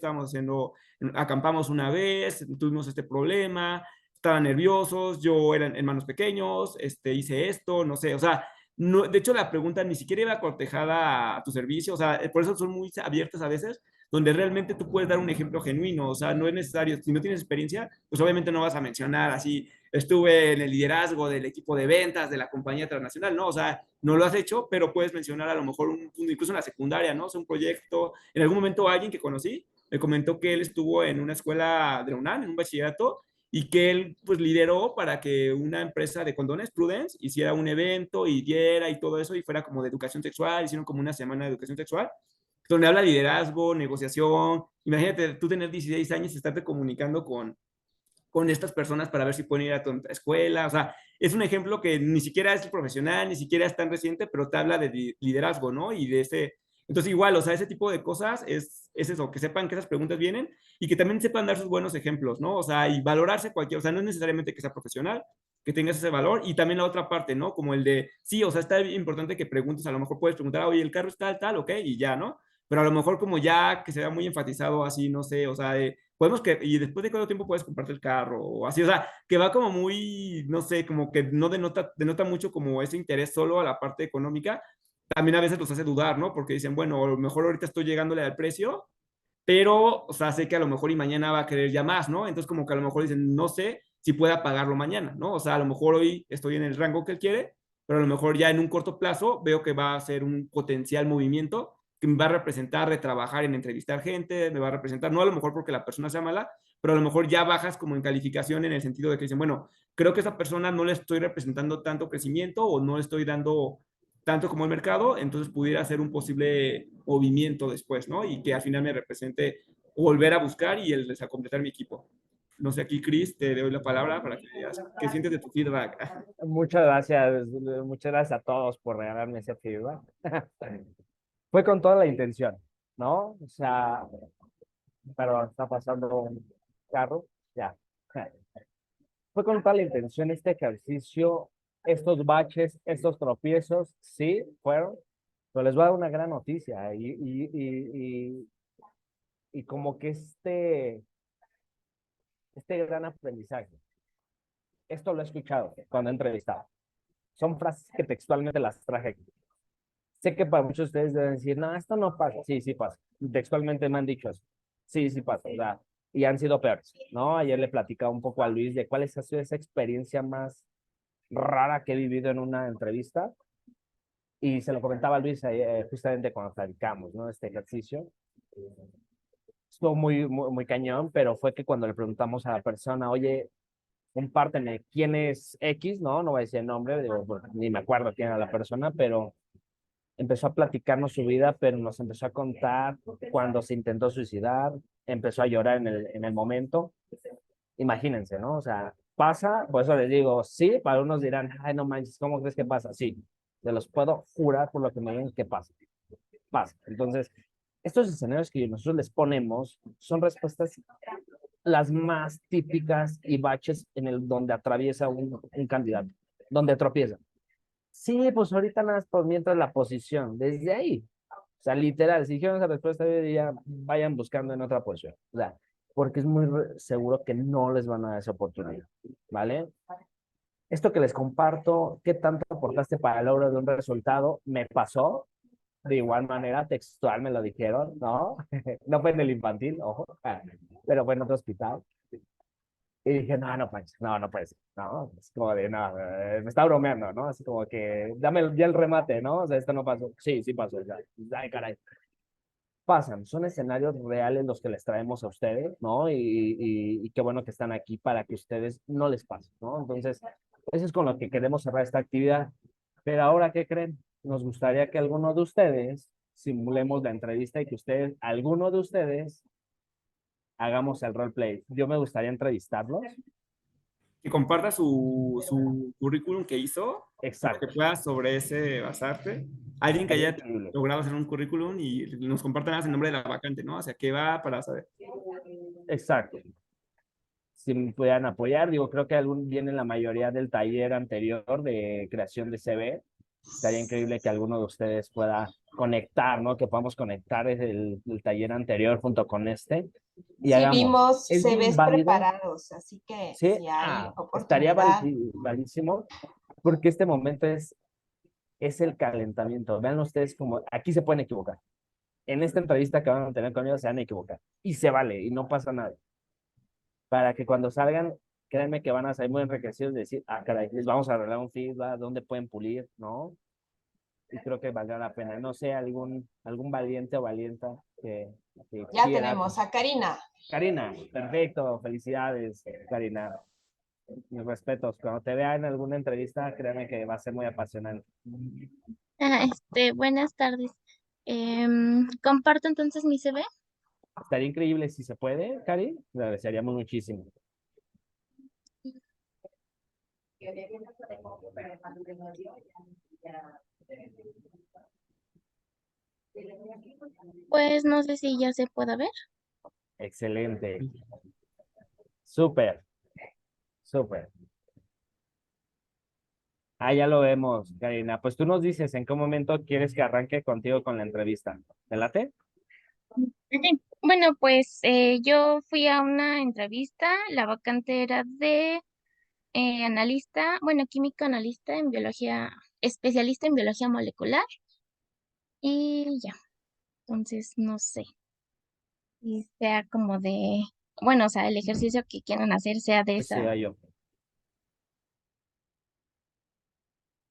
acampamos una vez, tuvimos este problema, estaban nerviosos, yo era en hermanos pequeños, hice esto, no sé, o sea, no, de hecho la pregunta ni siquiera iba cortejada a tu servicio, o sea, por eso son muy abiertas a veces, donde realmente tú puedes dar un ejemplo genuino, o sea, no es necesario, si no tienes experiencia, pues obviamente no vas a mencionar así, estuve en el liderazgo del equipo de ventas de la compañía transnacional, ¿no? O sea, no lo has hecho, pero puedes mencionar a lo mejor incluso en la secundaria, ¿no? O sea, un proyecto. En algún momento alguien que conocí me comentó que él estuvo en una escuela de la UNAM, en un bachillerato, y que él pues lideró para que una empresa de condones, Prudence, hiciera un evento y diera y todo eso y fuera como de educación sexual, hicieron como una semana de educación sexual, donde habla liderazgo, negociación. Imagínate tú tener 16 años y estarte comunicando con estas personas para ver si pueden ir a tu escuela. O sea, es un ejemplo que ni siquiera es profesional, ni siquiera es tan reciente, pero te habla de liderazgo, ¿no? Y de ese... Entonces, igual, o sea, ese tipo de cosas es eso, que sepan que esas preguntas vienen y que también sepan dar sus buenos ejemplos, ¿no? O sea, y valorarse cualquier, o sea, no es necesariamente que sea profesional, que tengas ese valor y también la otra parte, ¿no? Como el de, sí, o sea, está importante que preguntes, a lo mejor puedes preguntar, oye, el carro está tal, ok, y ya, ¿no? Pero a lo mejor como ya que se vea muy enfatizado así, no sé, o sea, podemos que, y después de cuánto tiempo puedes comprarte el carro, o así, o sea, que va como muy, no sé, como que no denota mucho como ese interés solo a la parte económica, también a veces los hace dudar, ¿no? Porque dicen, bueno, a lo mejor ahorita estoy llegándole al precio, pero, o sea, sé que a lo mejor y mañana va a querer ya más, ¿no? Entonces como que a lo mejor dicen, no sé si pueda pagarlo mañana, ¿no? O sea, a lo mejor hoy estoy en el rango que él quiere, pero a lo mejor ya en un corto plazo veo que va a ser un potencial movimiento que me va a representar de trabajar en entrevistar gente, me va a representar, no a lo mejor porque la persona sea mala, pero a lo mejor ya bajas como en calificación en el sentido de que dicen, bueno, creo que esa persona no le estoy representando tanto crecimiento o no le estoy dando tanto como el mercado, entonces pudiera ser un posible movimiento después, ¿no? Y que al final me represente volver a buscar y el a completar mi equipo. No sé, aquí, Chris, te doy la palabra para que digas qué sientes de tu feedback. Muchas gracias a todos por regalarme ese feedback. Fue con toda la intención, ¿no? O sea, pero está pasando un carro, ya. Fue con toda la intención este ejercicio, estos baches, estos tropiezos, sí, fueron, Pero les voy a dar una gran noticia y como que este gran aprendizaje, esto lo he escuchado cuando he entrevistado. Son frases que textualmente las traje aquí. Sé que para muchos de ustedes deben decir, no, esto no pasa. Sí, sí pasa. Textualmente me han dicho eso. Sí, sí pasa. O sea, y han sido peores, ¿no? Ayer le platicaba un poco a Luis de cuál ha sido esa experiencia más rara que he vivido en una entrevista. Y se lo comentaba a Luis justamente cuando platicamos, ¿no? Este ejercicio. Estuvo muy cañón, pero fue que cuando le preguntamos a la persona, oye, compárteme quién es X, ¿no? No voy a decir el nombre, digo, bueno, ni me acuerdo quién era la persona, pero empezó a platicarnos su vida, pero nos empezó a contar cuando se intentó suicidar, empezó a llorar en el momento. Imagínense, ¿no? O sea, pasa, por eso les digo, sí, para unos dirán, ay, no manches, ¿cómo crees que pasa? Sí, se los puedo jurar por lo que me digan que pasa. Pasa. Entonces, estos escenarios que nosotros les ponemos son respuestas las más típicas y baches en el donde atraviesa un candidato, donde tropieza. Sí, pues ahorita nada más por mientras la posición, desde ahí. O sea, literal, si dijeron esa respuesta, yo diría, vayan buscando en otra posición. O sea, porque es muy seguro que no les van a dar esa oportunidad, ¿vale? Esto que les comparto, ¿qué tanto aportaste para el logro de un resultado? Me pasó, de igual manera, textual me lo dijeron, ¿no? No fue en el infantil, ojo, pero fue en otro hospital. Y dije, no, no, Pancho, no, no puede ser, no, es como de, no, me está bromeando, ¿no? Así como que, dame ya el remate, ¿no? O sea, esto no pasó. Sí, sí pasó, ya. Ay, caray. Pasan, son escenarios reales los que les traemos a ustedes, ¿no? Y qué bueno que están aquí para que ustedes no les pase, ¿no? Entonces, eso es con lo que queremos cerrar esta actividad. Pero ahora, ¿qué creen? Nos gustaría que alguno de ustedes simulemos la entrevista y que ustedes, alguno de ustedes, hagamos el roleplay. Yo me gustaría entrevistarlos. Que comparta su currículum que hizo, para Exacto. que puedas sobre ese basarte. Alguien que haya logrado hacer un currículum y nos comparta el nombre de la vacante, ¿no? O sea, qué va para saber. Exacto. Si me pudieran apoyar, digo, creo que viene la mayoría del taller anterior de creación de CV. Estaría increíble que alguno de ustedes pueda conectar, ¿no? Que podamos conectar el taller anterior junto con este y Sí, hagamos. vimos Es bien CVs válido. preparados, así que Sí, si hay estaría oportunidad. valísimo, porque este momento es el calentamiento. Vean ustedes como aquí se pueden equivocar. En esta entrevista que van a tener conmigo se van a equivocar y se vale y no pasa nada. Para que cuando salgan, créanme que van a salir muy enriquecidos de decir, ah, caray, les vamos a arreglar un feedback, dónde pueden pulir, ¿no? Y creo que valdrá la pena. No sé, algún valiente o valienta que Ya quiera. tenemos a Karina. Karina, perfecto, felicidades, Karina. Mis respetos. Cuando te vea en alguna entrevista, créanme que va a ser muy apasionante. Buenas tardes. Comparto entonces mi CV. Estaría increíble si se puede, Cari. Le agradeceríamos muchísimo. Pues no sé si ya se puede ver. Excelente. Súper, súper. Ah, ya lo vemos, Karina. Pues tú nos dices en qué momento quieres que arranque contigo con la entrevista. ¿Te late? Sí. Bueno, pues yo fui a una entrevista, la vacante era de analista, bueno, químico analista en biología, especialista en biología molecular y ya. Entonces, no sé si sea como de, bueno, o sea, el ejercicio que quieran hacer sea de Sí, yo.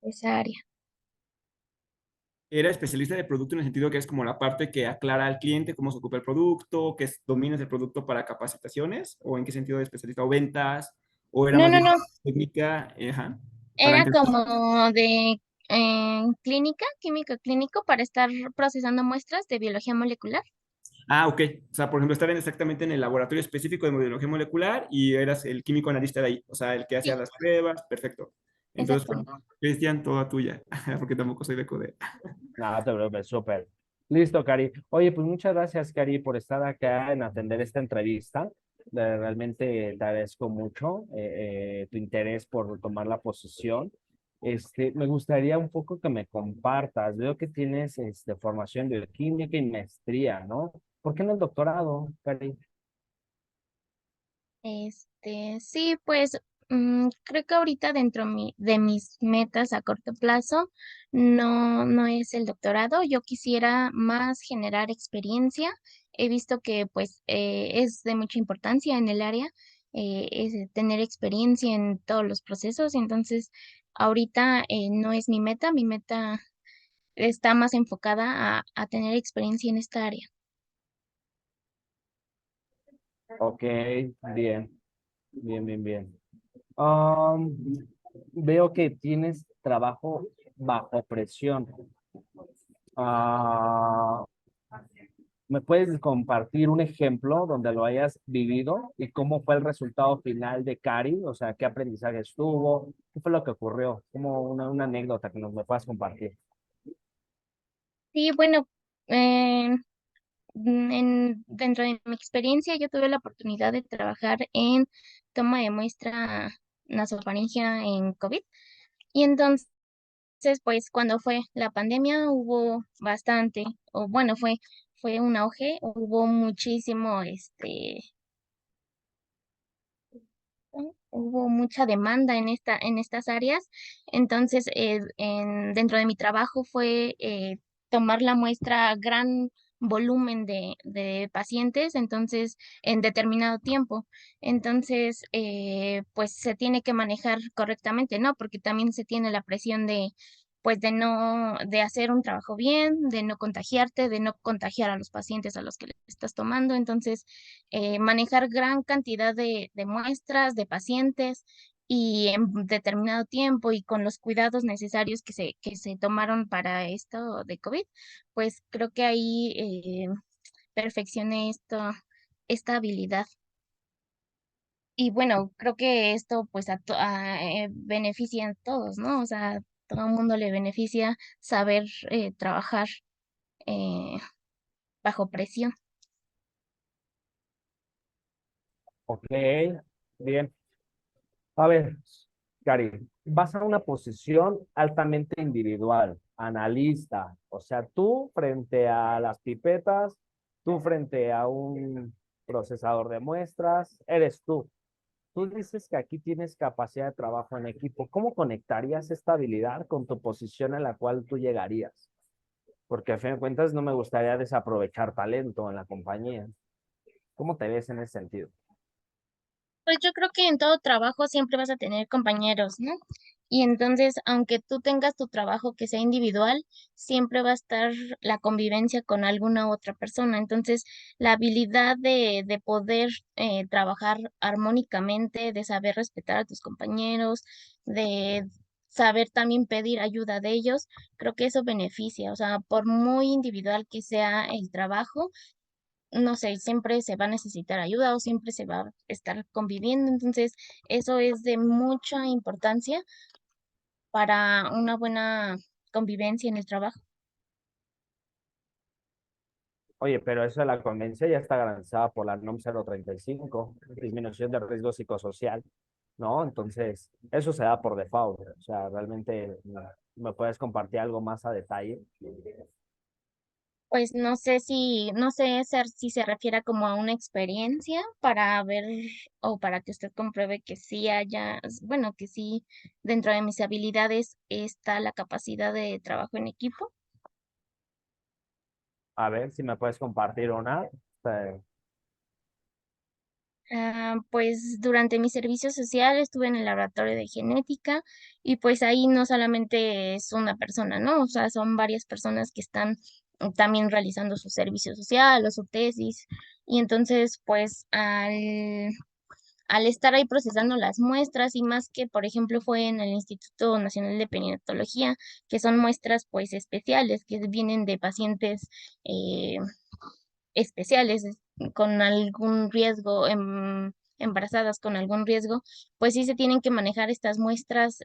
esa área. Era especialista de producto en el sentido que es como la parte que aclara al cliente cómo se ocupa el producto, que dominas el producto para capacitaciones, o en qué sentido de especialista, o ventas, o era No, más no, bien no. técnica, ajá, para Era entender. como de clínica, químico clínico para estar procesando muestras de biología molecular. Ah, ok. O sea, por ejemplo, estar exactamente en el laboratorio específico de biología molecular y eras el químico analista de ahí, o sea, el que hacía Sí, las pruebas, perfecto. Entonces, pues, exactamente. Cristian, toda tuya, porque tampoco soy de CODE. No, no te preocupes, súper. Listo, Cari. Oye, pues muchas gracias, Cari, por estar acá en atender esta entrevista. Realmente te agradezco mucho tu interés por tomar la posición. Me gustaría un poco que me compartas. Veo que tienes formación de bioquímica y maestría, ¿no? ¿Por qué no el doctorado, Cari? Sí, pues creo que ahorita de mis metas a corto plazo no es el doctorado. Yo quisiera más generar experiencia. He visto que pues es de mucha importancia en el área, es tener experiencia en todos los procesos. Entonces, ahorita no es mi meta está más enfocada a tener experiencia en esta área. Ok, bien, bien, bien, bien. Am, Veo que tienes trabajo bajo presión. Ah, ¿Me puedes compartir un ejemplo donde lo hayas vivido y cómo fue el resultado final de Cari? O sea, ¿qué aprendizaje estuvo? ¿Qué fue lo que ocurrió? Como una anécdota que nos me puedas compartir. Sí, bueno, eh, dentro de mi experiencia, yo tuve la oportunidad de trabajar en toma de muestra nasofaringea en COVID. Y entonces, pues cuando fue la pandemia hubo bastante, o bueno, fue un auge, hubo muchísimo, hubo mucha demanda en estas áreas. Entonces, dentro de mi trabajo fue tomar la muestra gran volumen de pacientes, entonces, en determinado tiempo. Entonces, pues se tiene que manejar correctamente, ¿no? Porque también se tiene la presión pues de hacer un trabajo bien, de no contagiarte, de no contagiar a los pacientes a los que le estás tomando. Entonces, manejar gran cantidad de muestras, de pacientes y en determinado tiempo y con los cuidados necesarios que se tomaron para esto de COVID, pues creo que ahí perfeccioné esta habilidad. Y bueno, creo que esto pues beneficia a todos, ¿no? O sea, todo el mundo le beneficia saber trabajar eh, bajo presión. Ok, bien. A ver, Cari, vas a una posición altamente individual, analista, o sea, tú frente a las pipetas, tú frente a un procesador de muestras, eres tú. Tú dices que aquí tienes capacidad de trabajo en equipo. ¿Cómo conectarías esta habilidad con tu posición en la cual tú llegarías? Porque a fin de cuentas no me gustaría desaprovechar talento en la compañía. ¿Cómo te ves en ese sentido? Pues yo creo que en todo trabajo siempre vas a tener compañeros, ¿no? Y entonces, aunque tú tengas tu trabajo que sea individual, siempre va a estar la convivencia con alguna otra persona. Entonces, la habilidad de poder trabajar armónicamente, de saber respetar a tus compañeros, de saber también pedir ayuda de ellos, creo que eso beneficia. O sea, por muy individual que sea el trabajo, no sé, siempre se va a necesitar ayuda o siempre se va a estar conviviendo. Entonces, eso es de mucha importancia para una buena convivencia en el trabajo. Oye, pero eso de la conveniencia ya está garantizada por la NOM 035, disminución de riesgo psicosocial, ¿no? Entonces, eso se da por default. O sea, realmente me puedes compartir algo más a detalle. Pues no sé si se refiere como a una experiencia para ver o para que usted compruebe que sí bueno, que sí dentro de mis habilidades está la capacidad de trabajo en equipo. A ver si me puedes compartir una. Pues durante mi servicio social estuve en el laboratorio de genética y pues ahí no solamente es una persona, ¿no? O sea, son varias personas que están también realizando su servicio social o su tesis. Y entonces, pues al estar ahí procesando las muestras y más que, por ejemplo, fue en el Instituto Nacional de Perinatología, que son muestras pues especiales que vienen de pacientes eh, especiales con algún riesgo, embarazadas con algún riesgo, pues sí se tienen que manejar estas muestras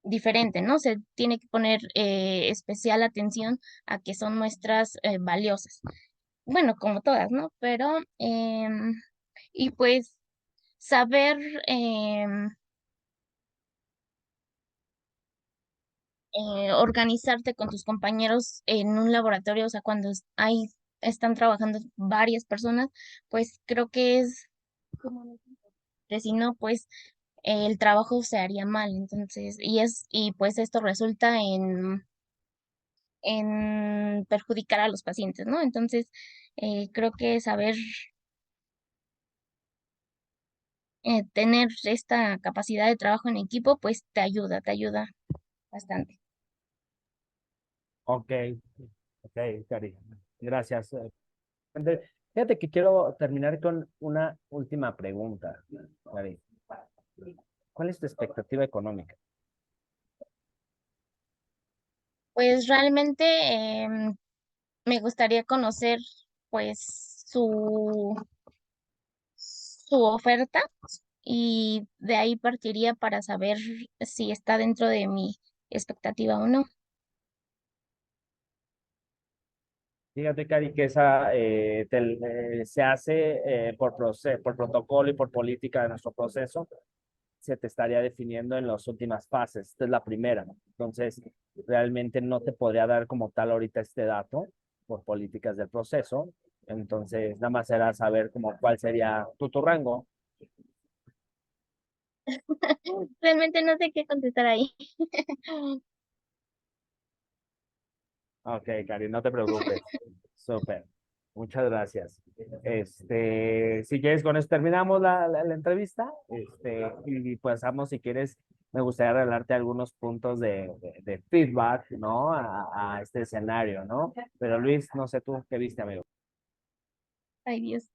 diferente, ¿no? Se tiene que poner especial atención a que son muestras valiosas. Bueno, como todas, ¿no? Pero, y pues saber organizarte con tus compañeros en un laboratorio, o sea, cuando están trabajando varias personas, pues creo que es como que si no, pues el trabajo se haría mal. Entonces, y pues esto resulta en perjudicar a los pacientes, ¿no? Entonces, creo que saber tener esta capacidad de trabajo en equipo, pues te ayuda bastante. Ok, ok, Cari. Gracias. Fíjate que quiero terminar con una última pregunta, Cari. ¿Cuál es tu expectativa económica? Pues realmente me gustaría conocer pues su oferta y de ahí partiría para saber si está dentro de mi expectativa o no. Fíjate, Cari, que esa se hace por protocolo y por política de nuestro proceso. Se te estaría definiendo en las últimas fases. Esta es la primera. Entonces, realmente no te podría dar como tal ahorita este dato por políticas del proceso. Entonces, nada más era saber como cuál sería tu rango. Realmente no sé qué contestar ahí. Ok, Cari, no te preocupes. Súper. Muchas gracias. Si quieres, con eso terminamos la entrevista. Y pasamos, si quieres, me gustaría regalarte algunos puntos de feedback, ¿no? A este escenario, ¿no? Pero Luis, no sé tú, ¿qué viste, amigo? Ay, Dios.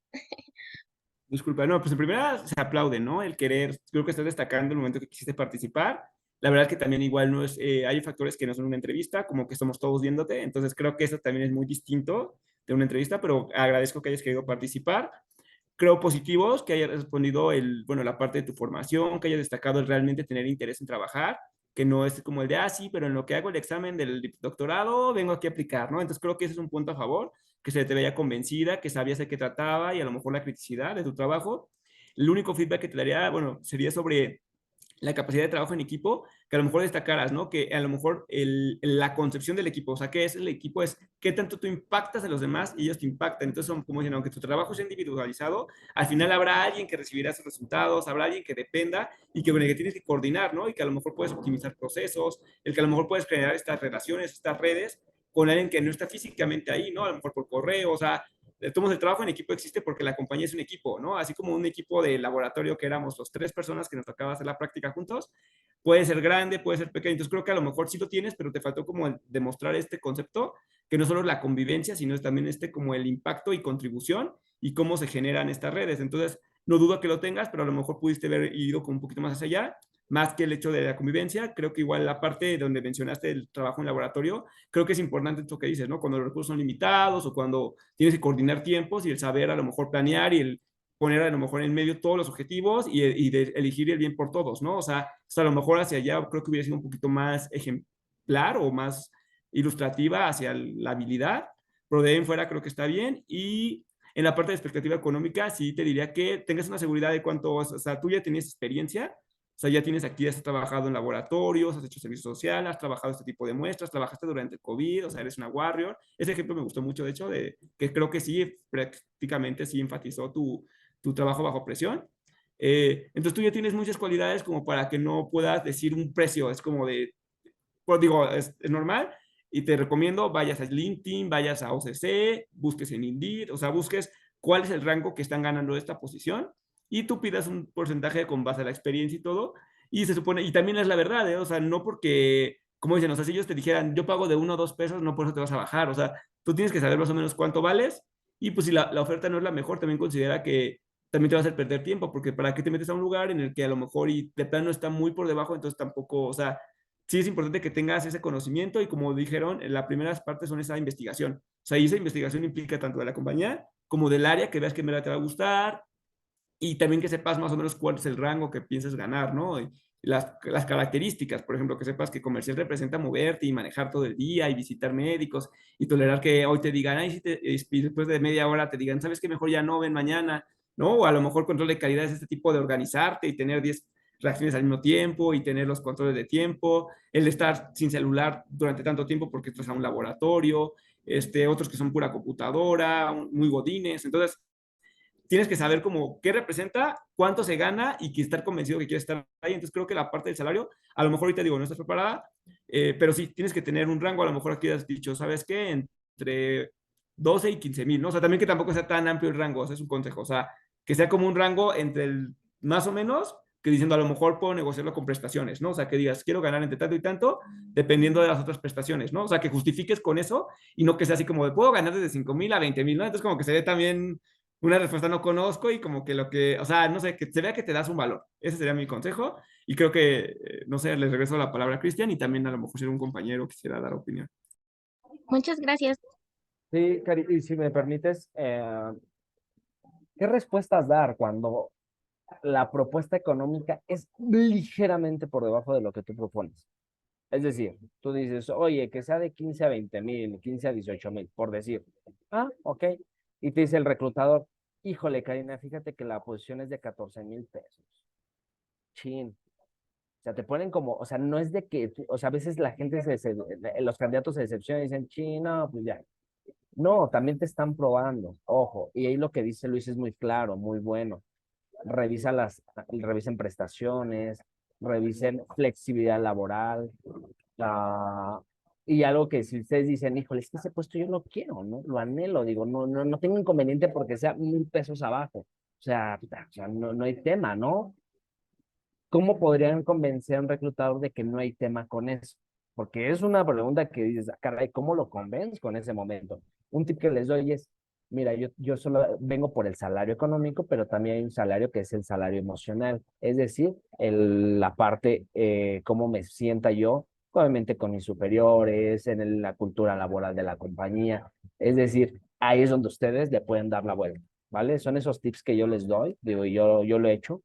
Disculpa, no, pues en primera se aplaude, ¿no? El querer, creo que estás destacando el momento que quisiste participar. La verdad que también igual no es, hay factores que no son una entrevista, como que estamos todos viéndote, entonces creo que eso también es muy distinto de una entrevista, pero agradezco que hayas querido participar. Creo positivos, que hayas respondido bueno, la parte de tu formación, que hayas destacado el realmente tener interés en trabajar, que no es como el de, sí, pero en lo que hago el examen del doctorado, vengo aquí a aplicar, ¿no? Entonces creo que ese es un punto a favor, que se te veía convencida, que sabías de qué trataba y a lo mejor la criticidad de tu trabajo. El único feedback que te daría, bueno, sería sobre la capacidad de trabajo en equipo, que a lo mejor destacaras, ¿no? Que a lo mejor la concepción del equipo, o sea, ¿qué es el equipo? Es qué tanto tú impactas en los demás y ellos te impactan. Entonces, son, como dicen, aunque tu trabajo sea individualizado, al final habrá alguien que recibirá esos resultados, habrá alguien que dependa y que, bueno, que tienes que coordinar, ¿no? Y que a lo mejor puedes optimizar procesos, el que a lo mejor puedes generar estas relaciones, estas redes con alguien que no está físicamente ahí, ¿no? A lo mejor por correo, o sea, el trabajo en equipo existe porque la compañía es un equipo, ¿no? Así como un equipo de laboratorio que éramos los 3 personas que nos tocaba hacer la práctica juntos, puede ser grande, puede ser pequeño. Entonces creo que a lo mejor sí lo tienes, pero te faltó como demostrar este concepto, que no solo es la convivencia, sino es también como el impacto y contribución y cómo se generan estas redes. Entonces, no dudo que lo tengas, pero a lo mejor pudiste haber ido con un poquito más hacia allá, más que el hecho de la convivencia. Creo que igual la parte donde mencionaste el trabajo en laboratorio, creo que es importante esto que dices, ¿no? Cuando los recursos son limitados o cuando tienes que coordinar tiempos y el saber a lo mejor planear y el poner a lo mejor en medio todos los objetivos y de elegir el bien por todos, ¿no? O sea, a lo mejor hacia allá creo que hubiera sido un poquito más ejemplar o más ilustrativa hacia la habilidad, pero de ahí en fuera creo que está bien. Y en la parte de expectativa económica, sí te diría que tengas una seguridad de cuánto, o sea, tú ya tienes experiencia, o sea, ya tienes actividades, has trabajado en laboratorios, has hecho servicio social, has trabajado este tipo de muestras, trabajaste durante el COVID, o sea, eres una warrior. Ese ejemplo me gustó mucho, de hecho, de que creo que sí, prácticamente sí enfatizó tu trabajo bajo presión. Entonces tú ya tienes muchas cualidades como para que no puedas decir un precio, es como de, pues digo, es normal y te recomiendo vayas a LinkedIn, vayas a OCC, busques en Indeed, o sea, busques cuál es el rango que están ganando esta posición y tú pidas un porcentaje con base a la experiencia y todo, y se supone, y también es la verdad, ¿eh? O sea, no porque, como dicen, o sea, si ellos te dijeran, yo pago de 1 o 2 pesos, no por eso te vas a bajar, o sea, tú tienes que saber más o menos cuánto vales, y pues si la oferta no es la mejor, también considera que también te va a hacer perder tiempo, porque para qué te metes a un lugar en el que a lo mejor y de plano está muy por debajo, entonces tampoco, o sea, sí es importante que tengas ese conocimiento y como dijeron, las primeras partes son esa investigación. O sea, y esa investigación implica tanto de la compañía como del área, que veas que en verdad te va a gustar y también que sepas más o menos cuál es el rango que piensas ganar, ¿no? Y las características, por ejemplo, que sepas que comercial representa moverte y manejar todo el día y visitar médicos y tolerar que hoy te digan, ay, y después de media hora te digan, ¿sabes qué? Mejor ya no, ven mañana, ¿no? O a lo mejor control de calidad es este tipo de organizarte y tener 10 reacciones al mismo tiempo y tener los controles de tiempo, el estar sin celular durante tanto tiempo porque estás a un laboratorio, otros que son pura computadora, muy godines. Entonces, tienes que saber como qué representa, cuánto se gana y que estar convencido que quieres estar ahí. Entonces creo que la parte del salario, a lo mejor ahorita digo, no estás preparada, pero sí, tienes que tener un rango. A lo mejor aquí has dicho, ¿sabes qué? Entre 12 y 15 mil, ¿no? O sea, también que tampoco sea tan amplio el rango, o sea, es un consejo. O sea, que sea como un rango entre el más o menos, que diciendo a lo mejor puedo negociarlo con prestaciones, ¿no? O sea, que digas, quiero ganar entre tanto y tanto, dependiendo de las otras prestaciones, ¿no? O sea, que justifiques con eso y no que sea así como de, puedo ganar desde 5 mil a 20 mil, ¿no? Entonces como que se ve también una respuesta no conozco y como que lo que, o sea, no sé, que se vea que te das un valor. Ese sería mi consejo. Y creo que, no sé, les regreso la palabra a Cristian y también a lo mejor si un compañero quisiera dar opinión. Muchas gracias. Sí, Cari, y si me permites, ¿qué respuestas dar cuando la propuesta económica es ligeramente por debajo de lo que tú propones? Es decir, tú dices, oye, que sea de 15 a 20 mil, 15 a 18 mil, por decir. Ah, ok. Y te dice el reclutador, híjole, Karina, fíjate que la posición es de 14,000 pesos. Chin. O sea, te ponen como, o sea, no es de que, o sea, a veces la gente, los candidatos se decepcionan y dicen, chin, no, pues ya. No, también te están probando, ojo. Y ahí lo que dice Luis es muy claro, muy bueno. Revisen prestaciones, revisen flexibilidad laboral, y algo que si ustedes dicen, híjole, es que ese puesto yo lo quiero, ¿no? Lo anhelo, digo, no tengo inconveniente porque sea 1,000 pesos abajo. O sea, no hay tema, ¿no? ¿Cómo podrían convencer a un reclutador de que no hay tema con eso? Porque es una pregunta que dices, "Ah, caray, ¿cómo lo convenzo en ese momento?" Un tip que les doy es, mira, yo solo vengo por el salario económico, pero también hay un salario que es el salario emocional. Es decir, la parte, cómo me sienta yo, obviamente con mis superiores, la cultura laboral de la compañía. Es decir, ahí es donde ustedes le pueden dar la vuelta, ¿vale? Son esos tips que yo les doy, digo, yo lo he hecho.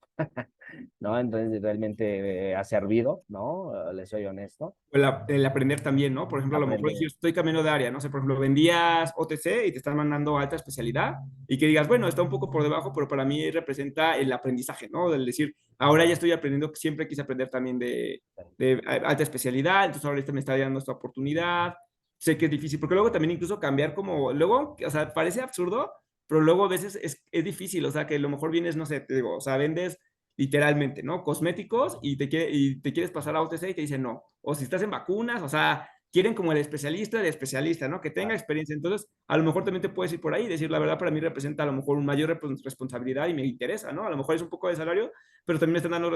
¿No? Entonces realmente ha servido, ¿no? Les soy honesto. El aprender también, ¿no? Por ejemplo, a lo mejor Aprender. decir, estoy cambiando de área, no sé, por ejemplo, vendías OTC y te están mandando a alta especialidad y que digas, bueno, está un poco por debajo, pero para mí representa el aprendizaje, ¿no? Del decir, ahora ya estoy aprendiendo, siempre quise aprender también de alta especialidad, entonces ahora me está dando esta oportunidad. Sé que es difícil, porque luego también incluso cambiar como, luego, o sea, parece absurdo, pero luego a veces es difícil, o sea, que a lo mejor vienes, no sé, te digo, o sea, vendes literalmente, ¿no? Cosméticos y te quieres pasar a OTC y te dicen no. O si estás en vacunas, o sea, quieren como el especialista, ¿no? Que tenga experiencia. Entonces, a lo mejor también te puedes ir por ahí y decir, la verdad, para mí representa a lo mejor una mayor responsabilidad y me interesa, ¿no? A lo mejor es un poco de salario, pero también me están dando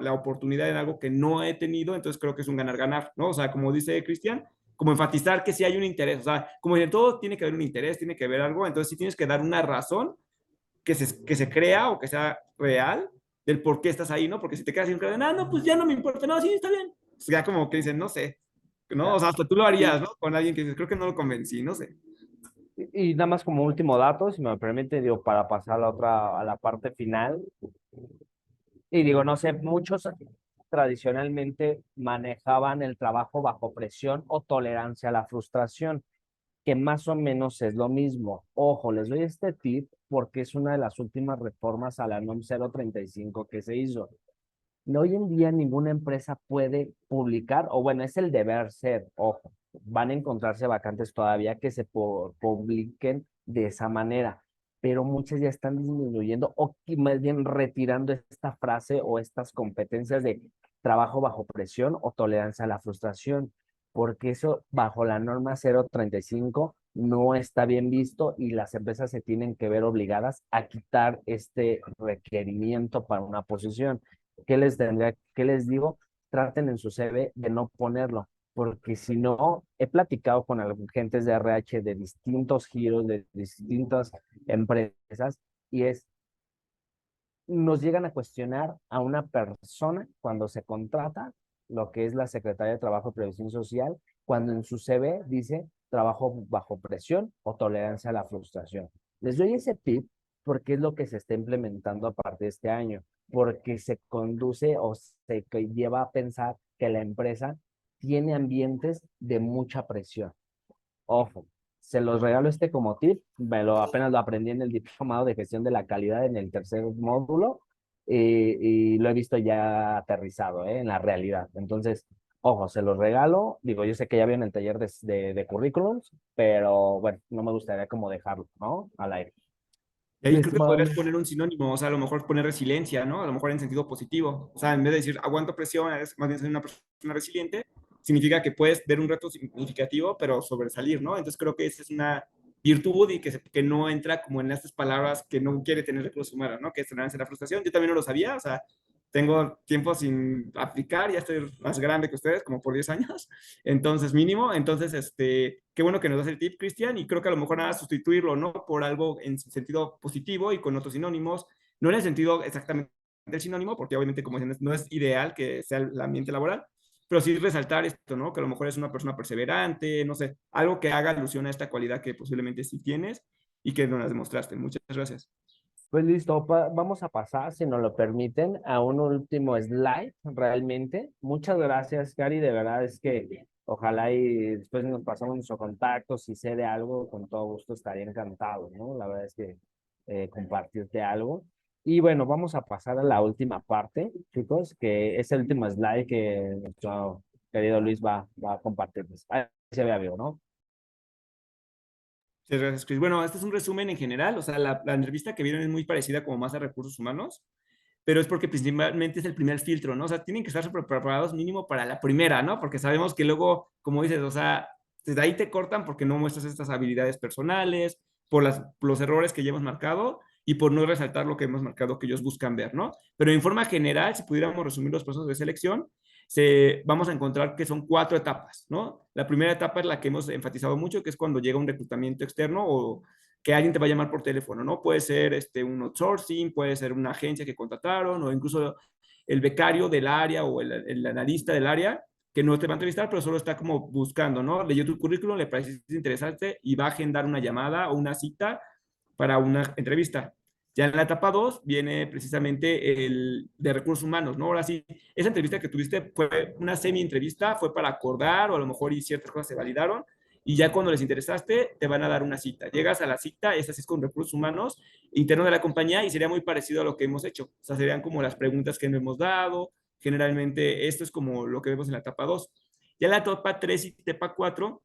la oportunidad en algo que no he tenido, entonces creo que es un ganar-ganar, ¿no? O sea, como dice Cristian, como enfatizar que sí hay un interés, o sea, como en todo tiene que haber un interés, tiene que haber algo, entonces sí tienes que dar una razón que se crea o que sea real del por qué estás ahí, ¿no? Porque si te quedas sin creer, no, pues ya no me importa, no, sí, está bien. Pues ya como que dicen, no sé, ¿no? O sea, hasta tú lo harías, ¿no? Con alguien que dices, creo que no lo convencí, no sé. Y nada más como último dato, si me permite, digo, para pasar a la parte final. Y digo, no sé, muchos tradicionalmente manejaban el trabajo bajo presión o tolerancia a la frustración, que más o menos es lo mismo. Ojo, les doy este tip porque es una de las últimas reformas a la NOM 035 que se hizo. No, hoy en día ninguna empresa puede publicar, o bueno, es el deber ser, ojo, van a encontrarse vacantes todavía que se publiquen de esa manera, pero muchas ya están disminuyendo o más bien retirando esta frase o estas competencias de trabajo bajo presión o tolerancia a la frustración, porque eso bajo la norma 035 no está bien visto y las empresas se tienen que ver obligadas a quitar este requerimiento para una posición. ¿Qué les digo? Traten en su CV de no ponerlo, porque si no, he platicado con agentes de RH de distintos giros, de distintas empresas, y nos llegan a cuestionar a una persona cuando se contrata, lo que es la Secretaría de Trabajo y Previsión Social, cuando en su CV dice trabajo bajo presión o tolerancia a la frustración. Les doy ese tip porque es lo que se está implementando a partir de este año, porque se conduce o se lleva a pensar que la empresa tiene ambientes de mucha presión. Ojo, se los regalo como tip, apenas lo aprendí en el diplomado de gestión de la calidad en el tercer módulo, y lo he visto ya aterrizado, en la realidad. Entonces, ojo, se los regalo. Digo, yo sé que ya viene el taller de currículums, pero bueno, no me gustaría como dejarlo, ¿no? Al aire. Y Mi ahí creo que estimado podrías Luis. poner un sinónimo, o sea, a lo mejor poner resiliencia, ¿no? A lo mejor en sentido positivo. O sea, en vez de decir aguanto presión, es más bien ser una persona resiliente, significa que puedes ver un reto significativo, pero sobresalir, ¿no? Entonces creo que esa es una virtud y que no entra como en estas palabras que no quiere tener recursos humanos, ¿no? Que es la frustración. Yo también no lo sabía, o sea, tengo tiempo sin aplicar, ya estoy más grande que ustedes, como por 10 años, entonces mínimo, entonces, qué bueno que nos das el tip, Cristian, y creo que a lo mejor nada, sustituirlo, ¿no? Por algo en sentido positivo y con otros sinónimos, no en el sentido exactamente del sinónimo, porque obviamente, como dicen, no es ideal que sea el ambiente laboral, pero sí resaltar esto, ¿no? Que a lo mejor es una persona perseverante, no sé, algo que haga alusión a esta cualidad que posiblemente sí tienes y que nos las demostraste. Muchas gracias. Pues listo, vamos a pasar, si nos lo permiten, a un último slide, realmente. Muchas gracias, Cari, de verdad es que ojalá y después nos pasamos nuestro contacto, si sé de algo, con todo gusto estaría encantado, ¿no? La verdad es que compartirte algo. Y bueno, vamos a pasar a la última parte, chicos, que es el último slide que nuestro querido Luis va a compartirles. Ahí se ve, amigo, ¿no? Muchas gracias, Chris. Bueno, este es un resumen en general, o sea, la entrevista que vieron es muy parecida como más a recursos humanos, pero es porque principalmente es el primer filtro, ¿no? O sea, tienen que estar súper preparados mínimo para la primera, ¿no? Porque sabemos que luego, como dices, o sea, desde ahí te cortan porque no muestras estas habilidades personales, por los errores que ya hemos marcado y por no resaltar lo que hemos marcado que ellos buscan ver, ¿no? Pero en forma general, si pudiéramos resumir los procesos de selección, vamos a encontrar que son 4 etapas, ¿no? La primera etapa es la que hemos enfatizado mucho, que es cuando llega un reclutamiento externo o que alguien te va a llamar por teléfono, ¿no? Puede ser un outsourcing, puede ser una agencia que contrataron o incluso el becario del área o el analista del área que no te va a entrevistar, pero solo está como buscando, ¿no? Leyó tu currículum, le parece interesante y va a agendar una llamada o una cita para una entrevista. Ya en la etapa 2 viene precisamente el de recursos humanos, ¿no? Ahora sí, esa entrevista que tuviste fue una semi-entrevista, fue para acordar o a lo mejor y ciertas cosas se validaron y ya cuando les interesaste te van a dar una cita. Llegas a la cita, esa sí es con recursos humanos interno de la compañía y sería muy parecido a lo que hemos hecho. O sea, serían como las preguntas que nos hemos dado. Generalmente esto es como lo que vemos en la etapa 2. Ya la etapa 3 y etapa 4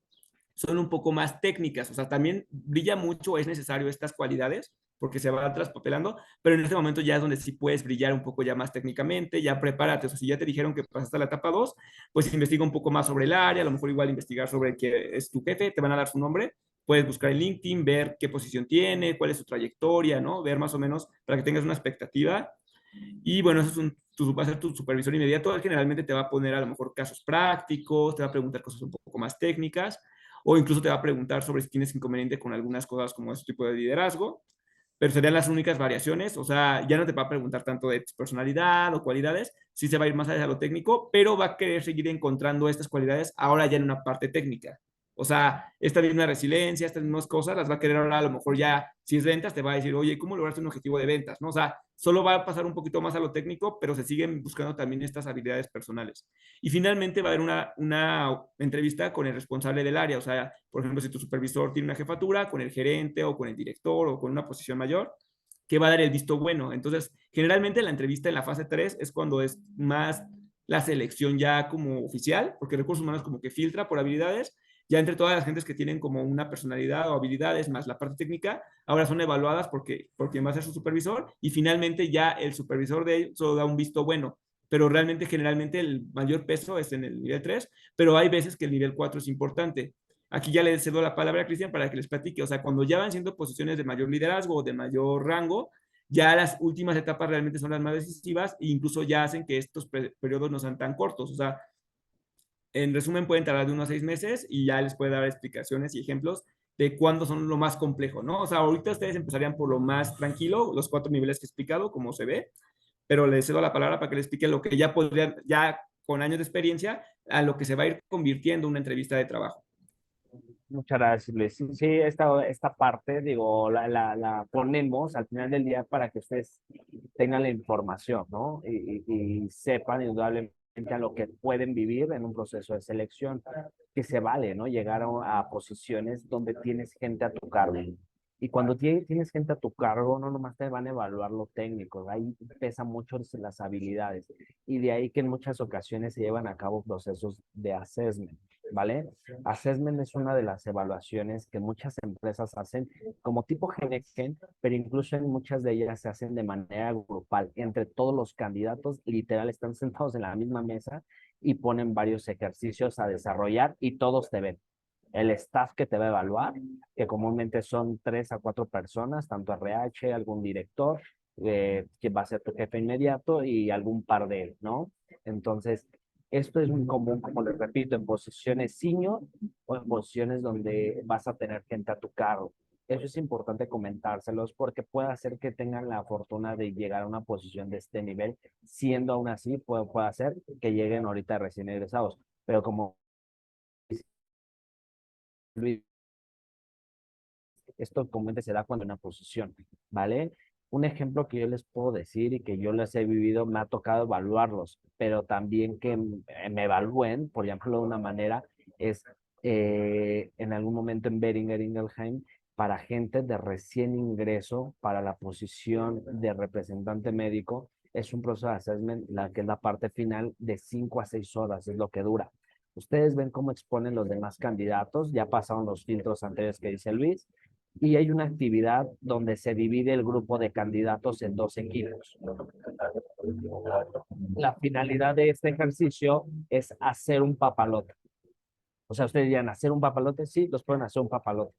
son un poco más técnicas, o sea, también brilla mucho, es necesario estas cualidades, porque se va traspapelando, pero en este momento ya es donde sí puedes brillar un poco ya más técnicamente, ya prepárate, o sea, si ya te dijeron que pasaste a la etapa 2, pues investiga un poco más sobre el área, a lo mejor igual investigar sobre qué es tu jefe, te van a dar su nombre, puedes buscar en LinkedIn, ver qué posición tiene, cuál es su trayectoria, ¿no? Ver más o menos para que tengas una expectativa. Y bueno, eso es va a ser tu supervisor inmediato. Él generalmente te va a poner a lo mejor casos prácticos, te va a preguntar cosas un poco más técnicas, o incluso te va a preguntar sobre si tienes inconveniente con algunas cosas como ese tipo de liderazgo, pero serían las únicas variaciones, o sea, ya no te va a preguntar tanto de tu personalidad o cualidades, sí se va a ir más allá de lo técnico, pero va a querer seguir encontrando estas cualidades ahora ya en una parte técnica. O sea, esta misma resiliencia, estas mismas cosas, las va a querer ahora a lo mejor ya, si es ventas, te va a decir, oye, ¿cómo lograste un objetivo de ventas? ¿No? O sea, solo va a pasar un poquito más a lo técnico, pero se siguen buscando también estas habilidades personales. Y finalmente va a haber una entrevista con el responsable del área, o sea, por ejemplo, si tu supervisor tiene una jefatura, con el gerente o con el director o con una posición mayor, que va a dar el visto bueno. Entonces, generalmente la entrevista en la fase 3 es cuando es más la selección ya como oficial, porque recursos humanos como que filtra por habilidades, ya entre todas las gentes que tienen como una personalidad o habilidades más la parte técnica, ahora son evaluadas por quien va a ser su supervisor y finalmente ya el supervisor de ellos solo da un visto bueno, pero realmente generalmente el mayor peso es en el nivel 3, pero hay veces que el nivel 4 es importante. Aquí ya le cedo la palabra a Cristian para que les platique, o sea, cuando ya van siendo posiciones de mayor liderazgo o de mayor rango, ya las últimas etapas realmente son las más decisivas e incluso ya hacen que estos periodos no sean tan cortos, o sea, en resumen, pueden tardar de 1 a 6 meses y ya les puede dar explicaciones y ejemplos de cuándo son lo más complejo, ¿no? O sea, ahorita ustedes empezarían por lo más tranquilo, los 4 niveles que he explicado, como se ve, pero les cedo la palabra para que les explique lo que ya podrían, ya con años de experiencia, a lo que se va a ir convirtiendo una entrevista de trabajo. Muchas gracias, Luis. Sí, sí, esta parte, digo, la ponemos al final del día para que ustedes tengan la información, ¿no? Y sepan indudablemente a lo que pueden vivir en un proceso de selección, que se vale, ¿no? Llegar a posiciones donde tienes gente a tu cargo. Y cuando tienes gente a tu cargo, no nomás te van a evaluar lo técnico, ahí pesa mucho las habilidades. Y de ahí que en muchas ocasiones se llevan a cabo procesos de assessment, ¿vale? Assessment es una de las evaluaciones que muchas empresas hacen como tipo Genexen, pero incluso en muchas de ellas se hacen de manera grupal. Entre todos los candidatos, literal, están sentados en la misma mesa y ponen varios ejercicios a desarrollar y todos te ven. El staff que te va a evaluar, que comúnmente son 3 a 4 personas, tanto RH, algún director, que va a ser tu jefe inmediato y algún par de él, ¿no? Entonces, esto es muy común, como les repito, en posiciones senior o en posiciones donde vas a tener gente a tu cargo. Eso es importante comentárselos porque puede hacer que tengan la fortuna de llegar a una posición de este nivel, siendo aún así, puede hacer que lleguen ahorita recién egresados. Pero como Luis, esto comúnmente se da cuando en una posición, ¿vale? Un ejemplo que yo les puedo decir y que yo les he vivido, me ha tocado evaluarlos, pero también que me evalúen, por ejemplo, de una manera, es en algún momento en Beringer Ingelheim, para gente de recién ingreso, para la posición de representante médico, es un proceso de assessment, que es la parte final de 5 a 6 horas, es lo que dura. Ustedes ven cómo exponen los demás candidatos, ya pasaron los filtros anteriores que dice Luis, y hay una actividad donde se divide el grupo de candidatos en 2 equipos. La finalidad de este ejercicio es hacer un papalote. O sea, ustedes dirían, ¿hacer un papalote? Sí, los pueden hacer un papalote.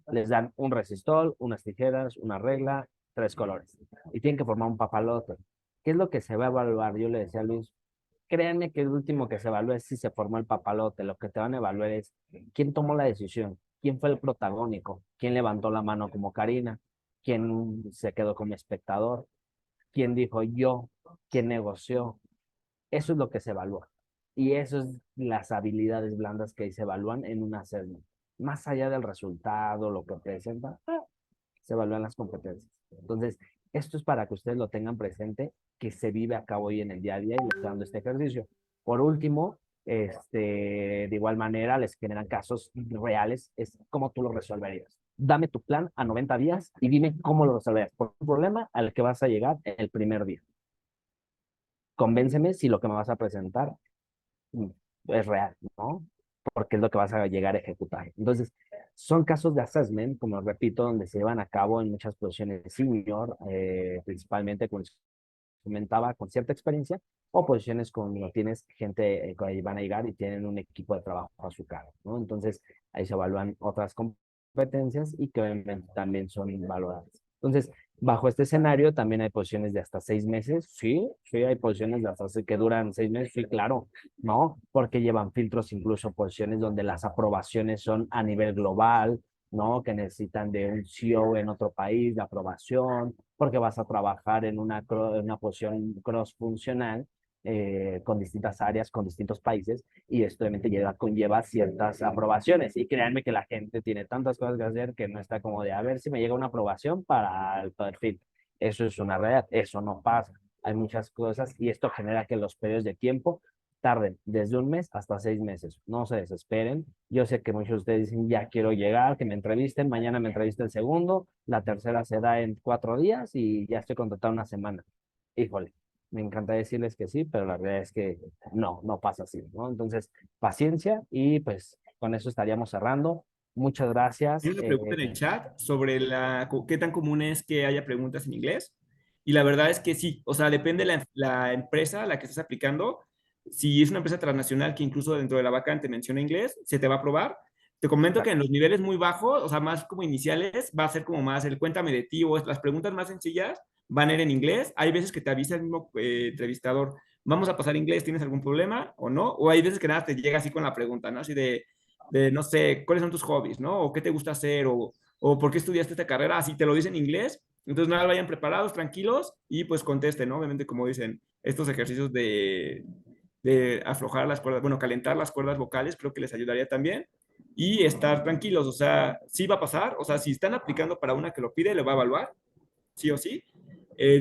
Les dan un resistol, unas tijeras, una regla, 3 colores. Y tienen que formar un papalote. ¿Qué es lo que se va a evaluar? Yo le decía a Luis, créanme que el último que se evalúa es si se formó el papalote. Lo que te van a evaluar es quién tomó la decisión, quién fue el protagónico, quién levantó la mano como Karina, quién se quedó como espectador, quién dijo yo, quién negoció. Eso es lo que se evalúa. Y eso es las habilidades blandas que se evalúan en un assessment. Más allá del resultado, lo que presenta, se evalúan las competencias. Entonces, esto es para que ustedes lo tengan presente, que se vive a cabo hoy en el día a día y les estoy dando este ejercicio. Por último, de igual manera, les generan casos reales, es cómo tú lo resolverías. Dame tu plan a 90 días y dime cómo lo resolverías. Por un problema al que vas a llegar el primer día. Convénceme si lo que me vas a presentar es real, ¿no? Porque es lo que vas a llegar a ejecutar. Entonces, son casos de assessment, como repito, donde se llevan a cabo en muchas posiciones senior, principalmente, como les comentaba, con cierta experiencia, o posiciones cuando tienes gente que ahí van a llegar y tienen un equipo de trabajo a su cargo, ¿no? Entonces, ahí se evalúan otras competencias y que obviamente también son valoradas. Entonces, bajo este escenario también hay posiciones de hasta 6 meses, sí, hay posiciones de hasta que duran 6 meses, sí, claro, ¿no? Porque llevan filtros, incluso posiciones donde las aprobaciones son a nivel global, ¿no? Que necesitan de un CEO en otro país, de aprobación, porque vas a trabajar en una posición cross-funcional con distintas áreas, con distintos países, y esto obviamente conlleva ciertas aprobaciones. Y créanme que la gente tiene tantas cosas que hacer que no está como de a ver si me llega una aprobación para el perfil. Eso es una realidad, eso no pasa. Hay muchas cosas y esto genera que los periodos de tiempo tarden desde 1 mes hasta 6 meses. No se desesperen. Yo sé que muchos de ustedes dicen, ya quiero llegar, que me entrevisten, mañana me entrevista el segundo, la tercera se da en 4 días y ya estoy contratado una semana. Híjole, me encanta decirles que sí, pero la realidad es que no pasa así, ¿no? Entonces, paciencia y pues con eso estaríamos cerrando. Muchas gracias. Hay una pregunta en el chat sobre qué tan común es que haya preguntas en inglés. Y la verdad es que sí, o sea, depende de la empresa a la que estés aplicando. Si es una empresa transnacional que incluso dentro de la vacante menciona inglés, se te va a aprobar. Te comento que en los niveles muy bajos, o sea, más como iniciales, va a ser como más el cuéntame de ti o las preguntas más sencillas van a ir en inglés. Hay veces que te avisa el mismo entrevistador, vamos a pasar inglés, ¿tienes algún problema o no? O hay veces que nada te llega así con la pregunta, ¿no? Así de no sé, ¿cuáles son tus hobbies, no? O qué te gusta hacer, o por qué estudiaste esta carrera, así te lo dicen en inglés. Entonces, nada, vayan preparados, tranquilos y pues contesten, ¿no? Obviamente, como dicen, estos ejercicios de aflojar las cuerdas, bueno, calentar las cuerdas vocales, creo que les ayudaría también. Y estar tranquilos, o sea, sí va a pasar, o sea, si están aplicando para una que lo pide, le va a evaluar, sí o sí.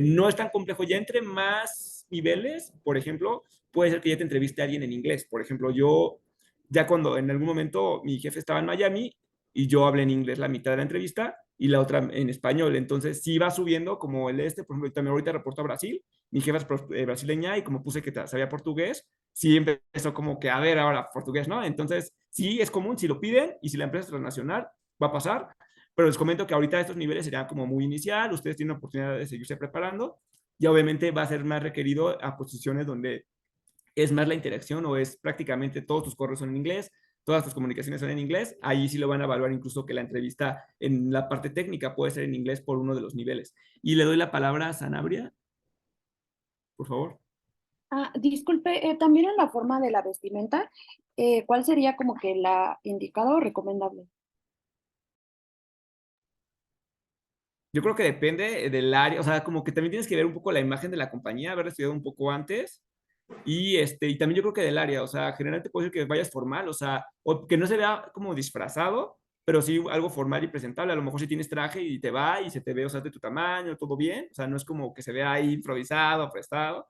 No es tan complejo, ya entre más niveles, por ejemplo, puede ser que ya te entreviste a alguien en inglés. Por ejemplo, yo, ya cuando en algún momento mi jefe estaba en Miami, y yo hablé en inglés la mitad de la entrevista y la otra en español. Entonces, sí va subiendo como por ejemplo, también ahorita reporto a Brasil, mi jefa es brasileña y como puse que sabía portugués, sí empezó como que a ver ahora portugués, ¿no? Entonces, sí es común, si lo piden y si la empresa es transnacional, va a pasar, pero les comento que ahorita estos niveles serían como muy inicial, ustedes tienen oportunidad de seguirse preparando y obviamente va a ser más requerido a posiciones donde es más la interacción o es prácticamente todos tus correos son en inglés, todas tus comunicaciones son en inglés, ahí sí lo van a evaluar incluso que la entrevista en la parte técnica puede ser en inglés por uno de los niveles. Y le doy la palabra a Sanabria, por favor. Disculpe, también en la forma de la vestimenta, ¿cuál sería como que la indicada o recomendable? Yo creo que depende del área, o sea, como que también tienes que ver un poco la imagen de la compañía, haber estudiado un poco antes. Y también yo creo que del área, o sea, generalmente puede ser que vayas formal, o sea, o que no se vea como disfrazado, pero sí algo formal y presentable. A lo mejor si tienes traje y te va y se te ve, o sea, de tu tamaño, todo bien, o sea, no es como que se vea ahí improvisado, prestado,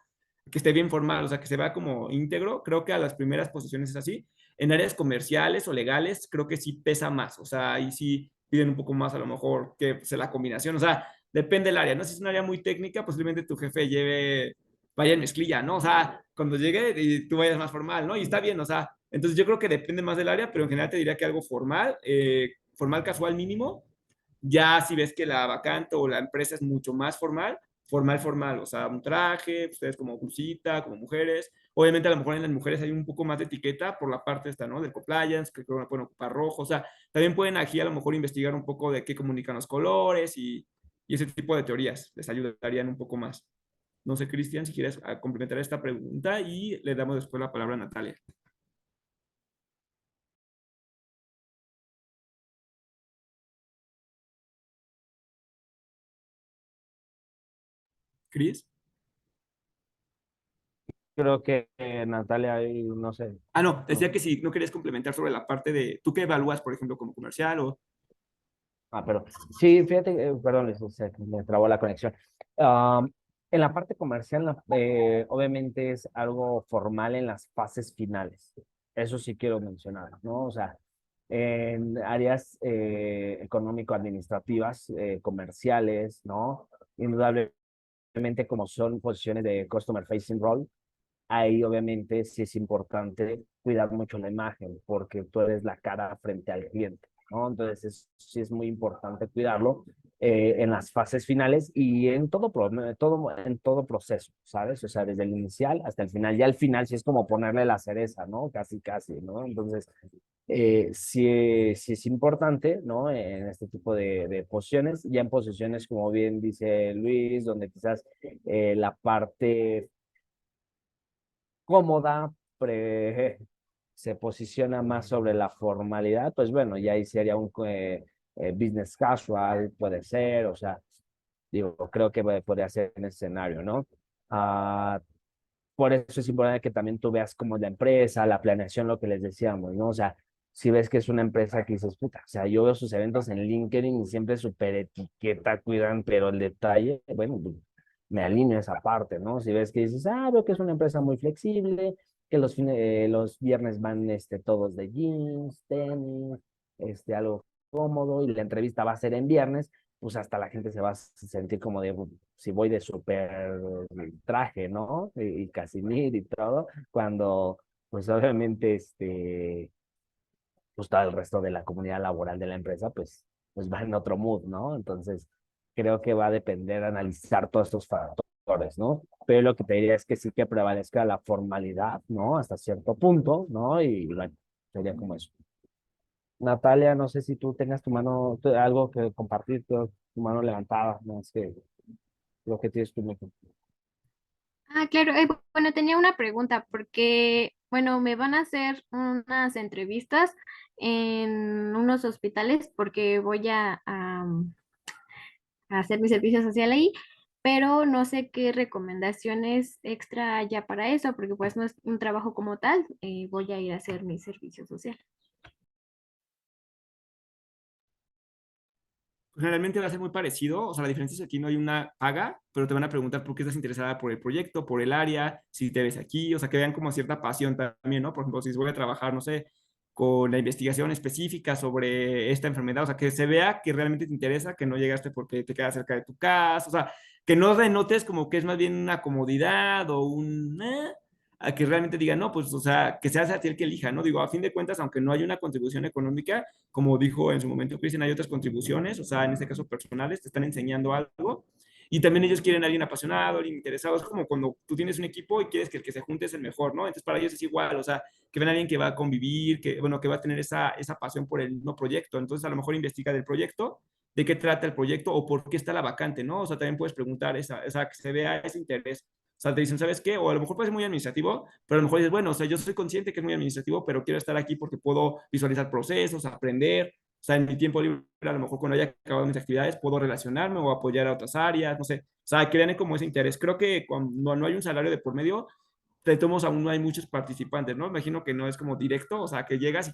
que esté bien formal, o sea, que se vea como íntegro. Creo que a las primeras posiciones es así. En áreas comerciales o legales, creo que sí pesa más, o sea, ahí sí piden un poco más a lo mejor que sea la combinación, o sea, depende del área, ¿no? Si es un área muy técnica, posiblemente tu jefe vaya en mezclilla, ¿no? O sea, cuando llegue y tú vayas más formal, ¿no? Y está bien, o sea, entonces yo creo que depende más del área, pero en general te diría que algo formal, formal casual mínimo, ya si ves que la vacante o la empresa es mucho más formal, formal, o sea, un traje, ustedes como blusita, como mujeres, obviamente a lo mejor en las mujeres hay un poco más de etiqueta por la parte esta, ¿no? Del compliance, que creo que pueden ocupar rojo, o sea, también pueden aquí a lo mejor investigar un poco de qué comunican los colores y ese tipo de teorías, les ayudarían un poco más. No sé, Cristian, si quieres complementar esta pregunta y le damos después la palabra a Natalia. ¿Cris? Creo que Natalia, ahí, no sé. No, decía que si no querías complementar sobre la parte de, ¿tú qué evalúas, por ejemplo, como comercial o...? Pero sí, fíjate, perdón, me trabó la conexión. En la parte comercial, obviamente es algo formal en las fases finales. Eso sí quiero mencionar, ¿no? O sea, en áreas económico-administrativas, comerciales, ¿no? Indudablemente como son posiciones de customer facing role, ahí obviamente sí es importante cuidar mucho la imagen porque tú eres la cara frente al cliente, ¿no? Entonces sí es muy importante cuidarlo en las fases finales y en en todo proceso, ¿sabes? O sea, desde el inicial hasta el final. Ya al final sí es como ponerle la cereza, ¿no? Casi, casi, ¿no? Entonces, sí es importante, ¿no? En este tipo de posiciones, ya en posiciones, como bien dice Luis, donde quizás la parte cómoda, se posiciona más sobre la formalidad, pues bueno, ya ahí sería un business casual, puede ser, o sea, digo, creo que podría ser en ese escenario, ¿no? Ah, por eso es importante que también tú veas como la empresa, la planeación, lo que les decíamos, ¿no? O sea, si ves que es una empresa que dices, puta, o sea, yo veo sus eventos en LinkedIn y siempre súper etiqueta, cuidan, pero el detalle, bueno, pues, me alineo a esa parte, ¿no? Si ves que dices, veo que es una empresa muy flexible, que los viernes van todos de jeans, tenis, algo cómodo, y la entrevista va a ser en viernes, pues hasta la gente se va a sentir como de, si voy de súper traje, ¿no? Y casimir y todo, cuando, pues obviamente, pues todo el resto de la comunidad laboral de la empresa, pues va en otro mood, ¿no? Entonces, creo que va a depender analizar todos estos factores, ¿no? Pero lo que te diría es que sí que prevalezca la formalidad, ¿no? Hasta cierto punto, ¿no? Y bueno, sería como eso. Natalia, no sé si tú tengas tu mano, algo que compartir, tu mano levantada, no es que lo que tienes tu micro. Claro. Bueno, tenía una pregunta porque, bueno, me van a hacer unas entrevistas en unos hospitales porque voy a hacer mi servicio social ahí, pero no sé qué recomendaciones extra haya para eso, porque pues no es un trabajo como tal, voy a ir a hacer mi servicio social. Generalmente va a ser muy parecido, o sea, la diferencia es que aquí no hay una paga, pero te van a preguntar por qué estás interesada por el proyecto, por el área, si te ves aquí, o sea, que vean como cierta pasión también, ¿no? Por ejemplo, si voy a trabajar, no sé, con la investigación específica sobre esta enfermedad, o sea, que se vea que realmente te interesa, que no llegaste porque te quedas cerca de tu casa, o sea, que no denotes como que es más bien una comodidad o a que realmente diga, no, pues, o sea, que seas a ti el que elija, ¿no? Digo, a fin de cuentas, aunque no haya una contribución económica, como dijo en su momento Cristian, hay otras contribuciones, o sea, en este caso personales, te están enseñando algo, y también ellos quieren a alguien apasionado, alguien interesado, es como cuando tú tienes un equipo y quieres que el que se junte es el mejor, ¿no? Entonces para ellos es igual, o sea, que ven a alguien que va a convivir, que, bueno, que va a tener esa pasión por el mismo proyecto, entonces a lo mejor investiga del proyecto, de qué trata el proyecto o por qué está la vacante, ¿no? O sea, también puedes preguntar esa que se vea ese interés. O sea, te dicen, ¿sabes qué? O a lo mejor puede ser muy administrativo, pero a lo mejor dices, bueno, o sea, yo soy consciente que es muy administrativo, pero quiero estar aquí porque puedo visualizar procesos, aprender. O sea, en mi tiempo libre, a lo mejor cuando haya acabado mis actividades, puedo relacionarme o apoyar a otras áreas, no sé. O sea, que vean como ese interés. Creo que cuando no hay un salario de por medio, de todos modos aún no hay muchos participantes, ¿no? Imagino que no es como directo, o sea, que llegas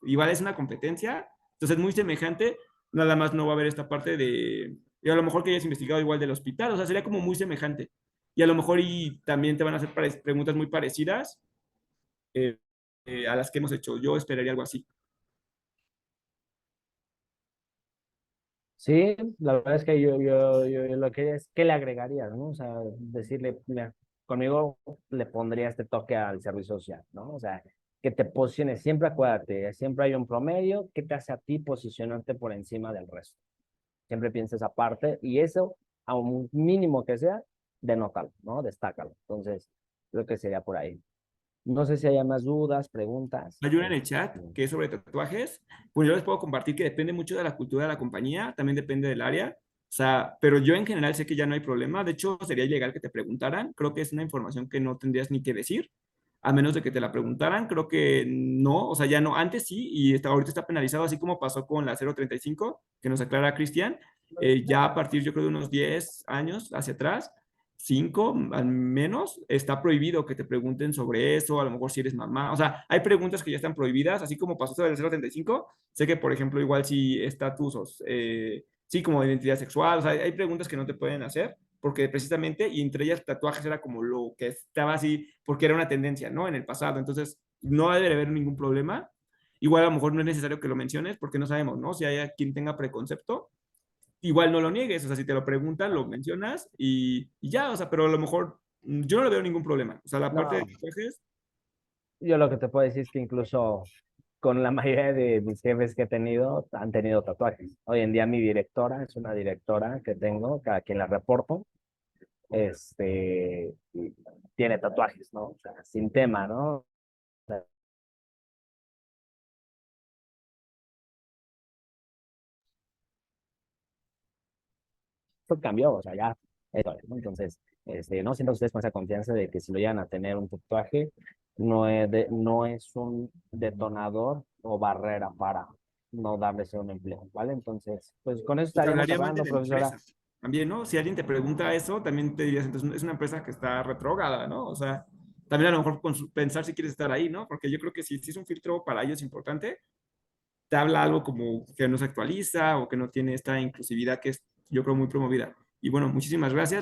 igual es una competencia, entonces es muy semejante, nada más no va a haber esta parte y a lo mejor que hayas investigado igual del hospital, o sea, sería como muy semejante. Y a lo mejor y también te van a hacer preguntas muy parecidas a las que hemos hecho. Yo esperaría algo así. Sí, la verdad es que yo lo que es que le agregaría, ¿no? O sea, decirle, mira, conmigo le pondría este toque al servicio social, ¿no? O sea, que te posiciones, siempre acuérdate, siempre hay un promedio que te hace a ti posicionarte por encima del resto. Siempre piensa esa parte y eso, a un mínimo que sea, denótalo, ¿no? Destácalo. Entonces, creo que sería por ahí. No sé si haya más dudas, preguntas. Hay una en el chat que es sobre tatuajes. Pues yo les puedo compartir que depende mucho de la cultura de la compañía, también depende del área. O sea, pero yo en general sé que ya no hay problema. De hecho, sería ilegal que te preguntaran. Creo que es una información que no tendrías ni que decir, a menos de que te la preguntaran. Creo que no, o sea, ya no. Antes sí, y ahorita está penalizado, así como pasó con la 035, que nos aclara Cristian. Ya a partir, yo creo, de unos 10 años hacia atrás, 5 al menos, está prohibido que te pregunten sobre eso, a lo mejor si eres mamá, o sea, hay preguntas que ya están prohibidas, así como pasó sobre el 035, sé que, por ejemplo, igual si estatus, sí, como identidad sexual, o sea, hay preguntas que no te pueden hacer, porque precisamente, y entre ellas tatuajes era como lo que estaba así, porque era una tendencia, ¿no? En el pasado, entonces no debe haber ningún problema, igual a lo mejor no es necesario que lo menciones, porque no sabemos, ¿no? Si hay quien tenga preconcepto, igual no lo niegues, o sea, si te lo preguntan, lo mencionas y ya, o sea, pero a lo mejor yo no le veo ningún problema. O sea, la parte de No, tatuajes, yo lo que te puedo decir es que incluso con la mayoría de mis jefes que he tenido, han tenido tatuajes. Hoy en día mi directora es una directora que tengo, a quien la reporto, y tiene tatuajes, ¿no? O sea, sin tema, ¿no? O sea, esto cambió, o sea, ya, ¿no? Entonces, no sientan ustedes con esa confianza de que si lo llegan a tener un tatuaje, no es un detonador o barrera para no darles un empleo, ¿vale? Entonces, pues con eso pues, te estaríamos hablaría más de hablando, la profesora. empresa. También, ¿no? Si alguien te pregunta eso, también te dirías, entonces es una empresa que está retrógrada, ¿no? O sea, también a lo mejor pensar si quieres estar ahí, ¿no? Porque yo creo que si es un filtro para ellos importante, te habla algo como que no se actualiza o que no tiene esta inclusividad que es, yo creo, muy promovida. Y bueno, muchísimas gracias.